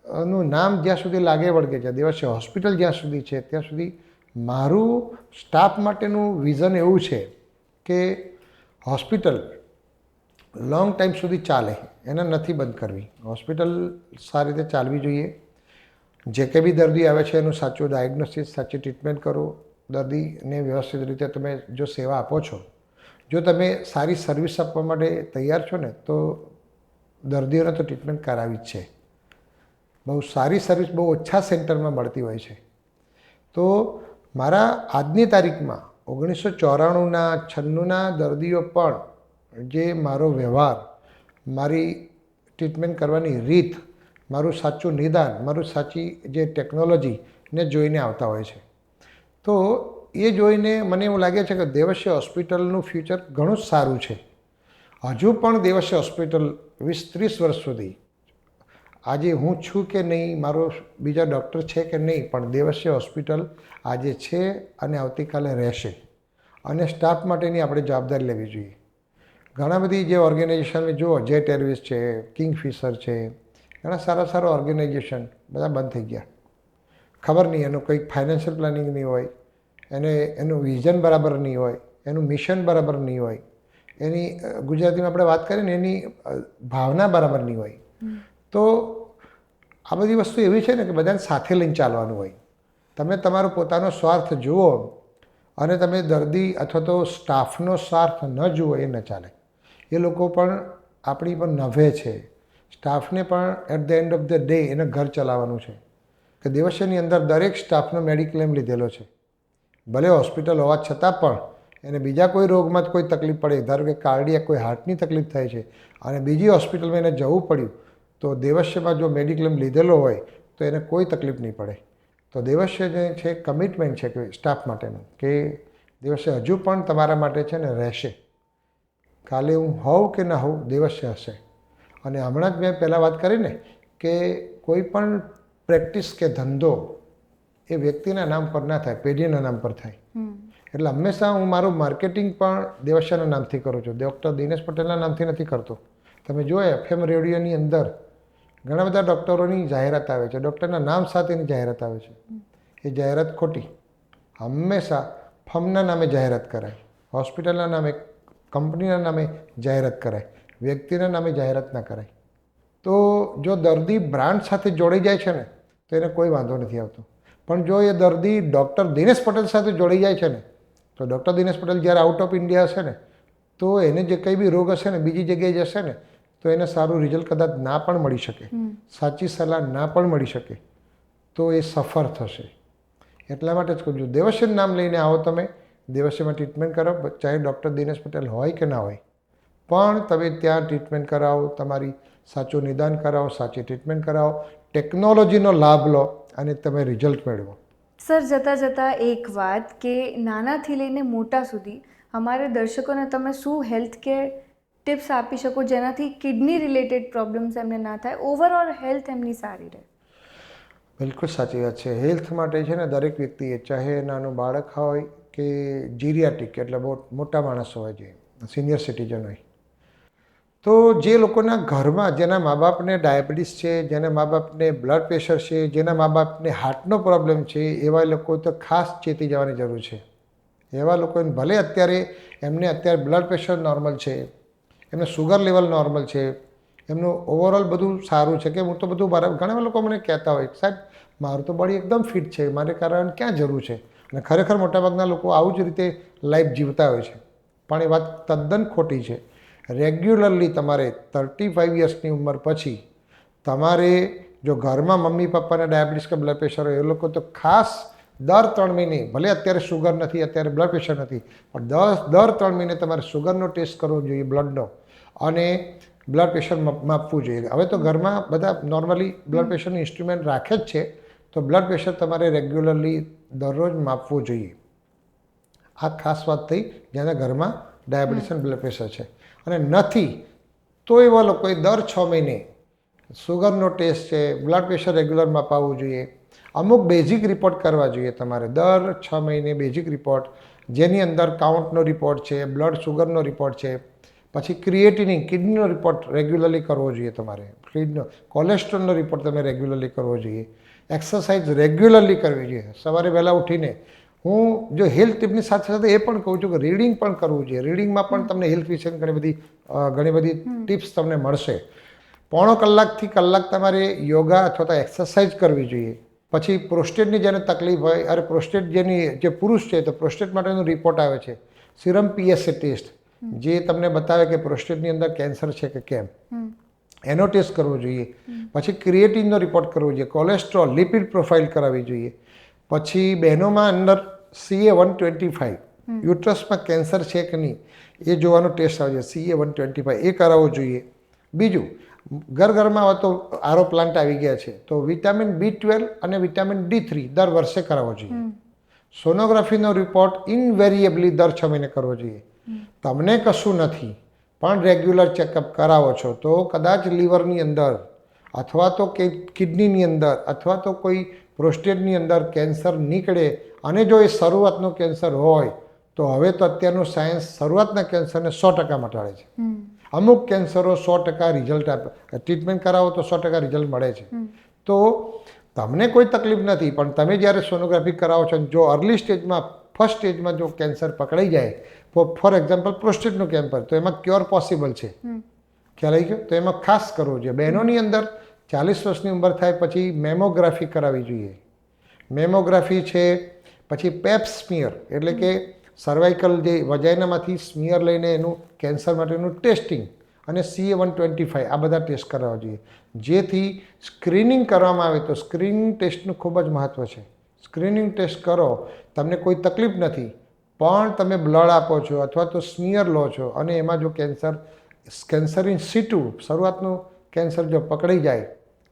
નું નામ જ્યાં સુધી લાગે વળગે છે, દેવસ્ય હોસ્પિટલ જ્યાં સુધી છે ત્યાં સુધી મારું સ્ટાફ માટેનું વિઝન એવું છે કે હોસ્પિટલ લોંગ ટાઈમ સુધી ચાલે, એને નથી બંધ કરવી. હોસ્પિટલ સારી રીતે ચાલવી જોઈએ. જે કંઈ બી દર્દી આવે છે એનું સાચું ડાયગ્નોસિસ, સાચી ટ્રીટમેન્ટ કરો. દર્દીને વ્યવસ્થિત રીતે તમે જો સેવા આપો છો, જો તમે સારી સર્વિસ આપવા માટે તૈયાર છો ને, તો દર્દીઓને તો ટ્રીટમેન્ટ કરાવી જ છે. બહુ સારી સર્વિસ બહુ ઓછા સેન્ટરમાં મળતી હોય છે. તો મારા આજની તારીખમાં 1994ના 96ના દર્દીઓ પણ જે મારો વ્યવહાર, મારી ટ્રીટમેન્ટ કરવાની રીત, મારું સાચું નિદાન, મારું સાચી જે ટેકનોલોજીને જોઈને આવતા હોય છે. તો એ જોઈને મને એવું લાગે છે કે દેવસ્ય હોસ્પિટલનું ફ્યુચર ઘણું જ સારું છે. હજુ પણ દેવસ્ય હોસ્પિટલ 20-30 વર્ષ સુધી, આજે હું છું કે નહીં, મારો બીજા ડૉક્ટર છે કે નહીં, પણ દેવસ્ય હોસ્પિટલ આજે છે અને આવતીકાલે રહેશે. અને સ્ટાફ માટેની આપણે જવાબદારી લેવી જોઈએ. ઘણા બધી જે ઓર્ગેનાઇઝેશન જુઓ, જેટ એરવેઝ છે, કિંગફિશર છે, ઘણા સારા સારા ઓર્ગેનાઇઝેશન બધા બંધ થઈ ગયા. ખબર નહીં, એનું કંઈક ફાઇનાન્શિયલ પ્લાનિંગ નહીં હોય, એનું વિઝન બરાબર નહીં હોય, એનું મિશન બરાબર નહીં હોય, એની ગુજરાતીમાં આપણે વાત કરીએ ને એની ભાવના બરાબર નહીં હોય. તો આ બધી વસ્તુ એવી છે ને કે બધાને સાથે લઈને ચાલવાનું હોય. તમે તમારો પોતાનો સ્વાર્થ જુઓ અને તમે દર્દી અથવા તો સ્ટાફનો સ્વાર્થ ન જુઓ, એ ન ચાલે. એ લોકો પણ આપણી પર નભે છે. સ્ટાફને પણ at the end of the day એને ઘર ચલાવવાનું છે. કે દેવસ્યની અંદર દરેક સ્ટાફનો મેડિક્લેમ લીધેલો છે. ભલે હોસ્પિટલ હોવા છતાં પણ એને બીજા કોઈ રોગમાં જ કોઈ તકલીફ પડે, ધારો કે કાર્ડિયા કોઈ હાર્ટની તકલીફ થાય છે અને બીજી હોસ્પિટલમાં એને જવું પડ્યું, તો દેવસ્યમાં જો મેડિક્લેમ લીધેલો હોય તો એને કોઈ તકલીફ નહીં પડે. તો દેવસ્ય જે છે કમિટમેન્ટ છે કે સ્ટાફ માટેનું, કે દેવસ્ય હજુ પણ તમારા માટે છે ને રહેશે. કાલે હું હોઉં કે ન હોઉં, દેવસ્ય હશે. અને હમણાં જ મેં પહેલાં વાત કરી ને કે કોઈ પણ પ્રેક્ટિસ કે ધંધો એ વ્યક્તિના નામ પર ના થાય, પેઢીના નામ પર થાય. એટલે હંમેશા હું મારું માર્કેટિંગ પણ દેવસ્યના નામથી કરું છું, ડૉક્ટર દિનેશ પટેલના નામથી નથી કરતો. તમે જુઓ FM રેડિયોની અંદર ઘણા બધા ડૉક્ટરોની જાહેરાત આવે છે, ડૉક્ટરના નામ સાથેની જાહેરાત આવે છે. એ જાહેરાત ખોટી. હંમેશા ફર્મના નામે જાહેરાત કરાય, હોસ્પિટલના નામે, કંપનીના નામે જાહેરાત કરાય, વ્યક્તિના નામે જાહેરાત ના કરાય. તો જો દર્દી બ્રાન્ડ સાથે જોડાઈ જાય છે ને તો એને કોઈ વાંધો નથી આવતો. પણ જો એ દર્દી ડૉક્ટર દિનેશ પટેલ સાથે જોડાઈ જાય છે ને, તો ડૉક્ટર દિનેશ પટેલ જ્યારે આઉટ ઓફ ઇન્ડિયા હશે ને, તો એને જે કંઈ બી રોગ હશે ને, બીજી જગ્યાએ જશે ને, તો એને સારું રિઝલ્ટ કદાચ ના પણ મળી શકે, સાચી સલાહ ના પણ મળી શકે, તો એ સફર થશે. એટલા માટે જ કહું છું, દેવસ્યનું નામ લઈને આવો તમે, દેવસ્યમાં ટ્રીટમેન્ટ કરો, ચાહે ડૉક્ટર દિનેશ પટેલ હોય કે ના હોય, પણ તમે ત્યાં ટ્રીટમેન્ટ કરાવો, તમારી સાચું નિદાન કરાવો, સાચી ટ્રીટમેન્ટ કરાવો, ટેકનોલોજીનો લાભ લો અને તમે રિઝલ્ટ મેળવો. સર, જતાં જતાં એક વાત કે નાનાથી લઈને મોટા સુધી અમારા દર્શકોને તમે શું હેલ્થ કેર ટિપ્સ આપી શકો જેનાથી કિડની રિલેટેડ પ્રોબ્લેમ્સ એમને ના થાય, ઓવરઓલ હેલ્થ એમની સારી રહે? બિલકુલ સાચી વાત છે. હેલ્થ માટે છે ને દરેક વ્યક્તિએ, ચાહે નાનું બાળક હોય કે જીરિયાટિક એટલે બહુ મોટા માણસ હોય, જે સિનિયર સિટીઝન હોય, તો જે લોકોના ઘરમાં જેના મા બાપને ડાયાબિટીસ છે, જેના મા બાપને બ્લડ પ્રેશર છે, જેના મા બાપને હાર્ટનો પ્રોબ્લેમ છે, એવા લોકો તો ખાસ ચેતી જવાની જરૂર છે. એવા લોકોને ભલે અત્યારે બ્લડ પ્રેશર નોર્મલ છે, એમને શુગર લેવલ નોર્મલ છે, એમનું ઓવરઓલ બધું સારું છે, કે હું તો બધું બરાબર, ઘણા લોકો મને કહેતા હોય, સાહેબ મારું તો બોડી એકદમ ફિટ છે, મારે કારણ ક્યાં જરૂર છે. અને ખરેખર મોટાભાગના લોકો આવું જ રીતે લાઈફ જીવતા હોય છે. પણ એ વાત તદ્દન ખોટી છે. રેગ્યુલરલી તમારે 35 યર્સની ઉંમર પછી તમારે જો ઘરમાં મમ્મી પપ્પાને ડાયાબિટીસ કે બ્લડ પ્રેશર હોય, એ લોકો તો ખાસ દર 3 મહિને, ભલે અત્યારે શુગર નથી, અત્યારે બ્લડ પ્રેશર નથી, પણ દર 3 મહિને તમારે શુગરનો ટેસ્ટ કરવો જોઈએ, બ્લડનો, અને બ્લડ પ્રેશર માપવું જોઈએ. હવે તો ઘરમાં બધા નોર્મલી બ્લડ પ્રેશરનું ઇન્સ્ટ્રુમેન્ટ રાખે જ છે, તો બ્લડ પ્રેશર તમારે રેગ્યુલરલી દરરોજ માપવું જોઈએ. આ ખાસ વાત થઈ જેના ઘરમાં ડાયાબિટીસ અને બ્લડ પ્રેશર છે. અને નથી તો એવા લોકોએ દર 6 મહિને શુગરનો ટેસ્ટ છે, બ્લડ પ્રેશર રેગ્યુલર માપાવવું જોઈએ. અમુક બેઝિક રિપોર્ટ કરવા જોઈએ તમારે દર 6 મહિને, બેઝિક રિપોર્ટ જેની અંદર કાઉન્ટનો રિપોર્ટ છે, બ્લડ શુગરનો રિપોર્ટ છે, પછી ક્રિએટિનિન કિડનીનો રિપોર્ટ રેગ્યુલરલી કરવો જોઈએ તમારે, કિડનીનો કોલેસ્ટ્રોલનો રિપોર્ટ તમે રેગ્યુલરલી કરવો જોઈએ, એક્સરસાઇઝ રેગ્યુલરલી કરવી જોઈએ. સવારે વહેલા ઉઠીને હું જો હેલ્થ ટિપની સાથે સાથે એ પણ કહું છું કે રીડિંગ પણ કરવું જોઈએ. રીડિંગમાં પણ તમને હેલ્થ વિશે ઘણી બધી ટિપ્સ તમને મળશે. પોણો કલાકથી કલાક તમારે યોગા અથવા તો એક્સરસાઇઝ કરવી જોઈએ. પછી પ્રોસ્ટેટની જેને તકલીફ હોય, અરે પ્રોસ્ટેટ જે પુરુષ છે તો પ્રોસ્ટેટ માટેનો રિપોર્ટ આવે છે, સિરમ PSA ટેસ્ટ, જે તમને બતાવે કે પ્રોસ્ટેટની અંદર કેન્સર છે કે કેમ, એનો ટેસ્ટ કરવો જોઈએ. પછી ક્રિએટિનનો રિપોર્ટ કરવો જોઈએ, કોલેસ્ટ્રોલ લિપિડ પ્રોફાઇલ કરાવવી જોઈએ. પછી બહેનોમાં અંદર CA-125 યુટ્રસમાં કેન્સર છે કે નહીં એ જોવાનો ટેસ્ટ આવે છે, CA-125 એ કરાવવો જોઈએ. બીજું, ઘરમાં હવે તો આરો પ્લાન્ટ આવી ગયા છે તો વિટામિન B12 અને વિટામિન D3 દર વર્ષે કરાવવો જોઈએ. સોનોગ્રાફીનો રિપોર્ટ ઇનવેરિયેબલી દર 6 મહિને કરવો જોઈએ. તમને કશું નથી પણ રેગ્યુલર ચેકઅપ કરાવો છો તો કદાચ લીવરની અંદર અથવા તો કિડનીની અંદર અથવા તો કોઈ પ્રોસ્ટેટની અંદર કેન્સર નીકળે, અને જો એ શરૂઆતનું કેન્સર હોય તો હવે તો અત્યારનું સાયન્સ શરૂઆતના કેન્સરને 100% મટાડે છે. અમુક કેન્સરો 100% રિઝલ્ટ આપે, ટ્રીટમેન્ટ કરાવો તો 100% રિઝલ્ટ મળે છે. તો તમને કોઈ તકલીફ નથી, પણ તમે જ્યારે સોનોગ્રાફી કરાવો છો જો અર્લી સ્ટેજમાં ફર્સ્ટ સ્ટેજમાં જો કેન્સર પકડાઈ જાય, ફોર એક્ઝામ્પલ પ્રોસ્ટેટનું કેન્સર, તો એમાં ક્યોર પોસિબલ છે. ખ્યાલ આવી ગયો? તો એમાં ખાસ કરવું જોઈએ. બહેનોની અંદર 40 વર્ષની ઉંમર થાય પછી મેમોગ્રાફી કરાવવી જોઈએ. મેમોગ્રાફી છે, પછી પેપ સ્મિયર એટલે કે સર્વાઇકલ જે વજાઇનામાંથી સ્મિયર લઈને એનું કેન્સર માટેનું ટેસ્ટિંગ, અને CA-125 આ બધા ટેસ્ટ કરાવવા જોઈએ. જેથી સ્ક્રીનિંગ કરવામાં આવે તો સ્ક્રીનિંગ ટેસ્ટનું ખૂબ જ મહત્ત્વ છે. સ્ક્રીનિંગ ટેસ્ટ કરો, તમને કોઈ તકલીફ નથી પણ તમે બ્લડ આપો છો અથવા તો સ્મિયર લો છો અને એમાં જો કેન્સર ઇન સિટુ શરૂઆતનું કેન્સર જો પકડાઈ જાય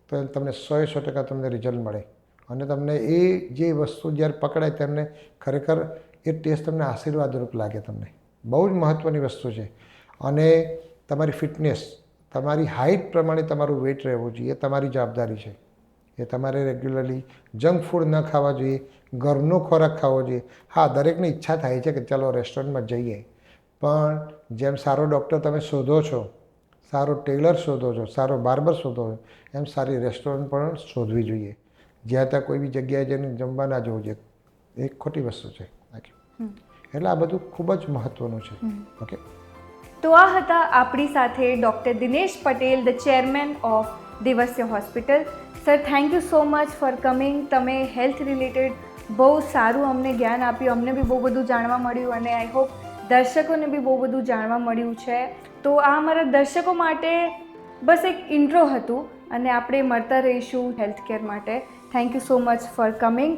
તો તમને 100% તમને રિઝલ્ટ મળે. અને તમને એ જે વસ્તુ જ્યારે પકડાય તમને ખરેખર એ ટેસ્ટ તમને આશીર્વાદરૂપ લાગે. તમને બહુ જ મહત્ત્વની વસ્તુ છે. અને તમારી ફિટનેસ, તમારી હાઇટ પ્રમાણે તમારું વેઇટ રહેવું જોઈએ, તમારી જવાબદારી છે. એ તમારે રેગ્યુલરલી જંક ફૂડ ન ખાવા જોઈએ, ઘરનો ખોરાક ખાવો જોઈએ. હા, દરેકની ઈચ્છા થાય છે કે ચલો રેસ્ટોરન્ટમાં જઈએ, પણ જેમ સારો ડૉક્ટર તમે શોધો છો, સારો ટેલર શોધો છો, સારો બાર્બર શોધો છો, એમ સારી રેસ્ટોરન્ટ પણ શોધવી જોઈએ. જ્યાં ત્યાં કોઈ બી જગ્યાએ જઈને જમવા ના જવું જોઈએ, એ ખોટી વસ્તુ છે. એટલે આ બધું ખૂબ જ મહત્ત્વનું છે. ઓકે, તો આ હતા આપણી સાથે doctor Dinesh Patel, the chairman of Divasya hospital. Sir, thank you so much for coming. તમે હેલ્થ રિલેટેડ બહુ સારું અમને જ્ઞાન આપ્યું, અમને બી બહુ બધું જાણવા મળ્યું અને આઈ હોપ દર્શકોને બી બહુ બધું જાણવા મળ્યું છે. તો આ અમારા દર્શકો માટે બસ એક ઇન્ટ્રો હતું અને આપણે મળતા રહીશું હેલ્થ કેર માટે. Thank you so much for coming.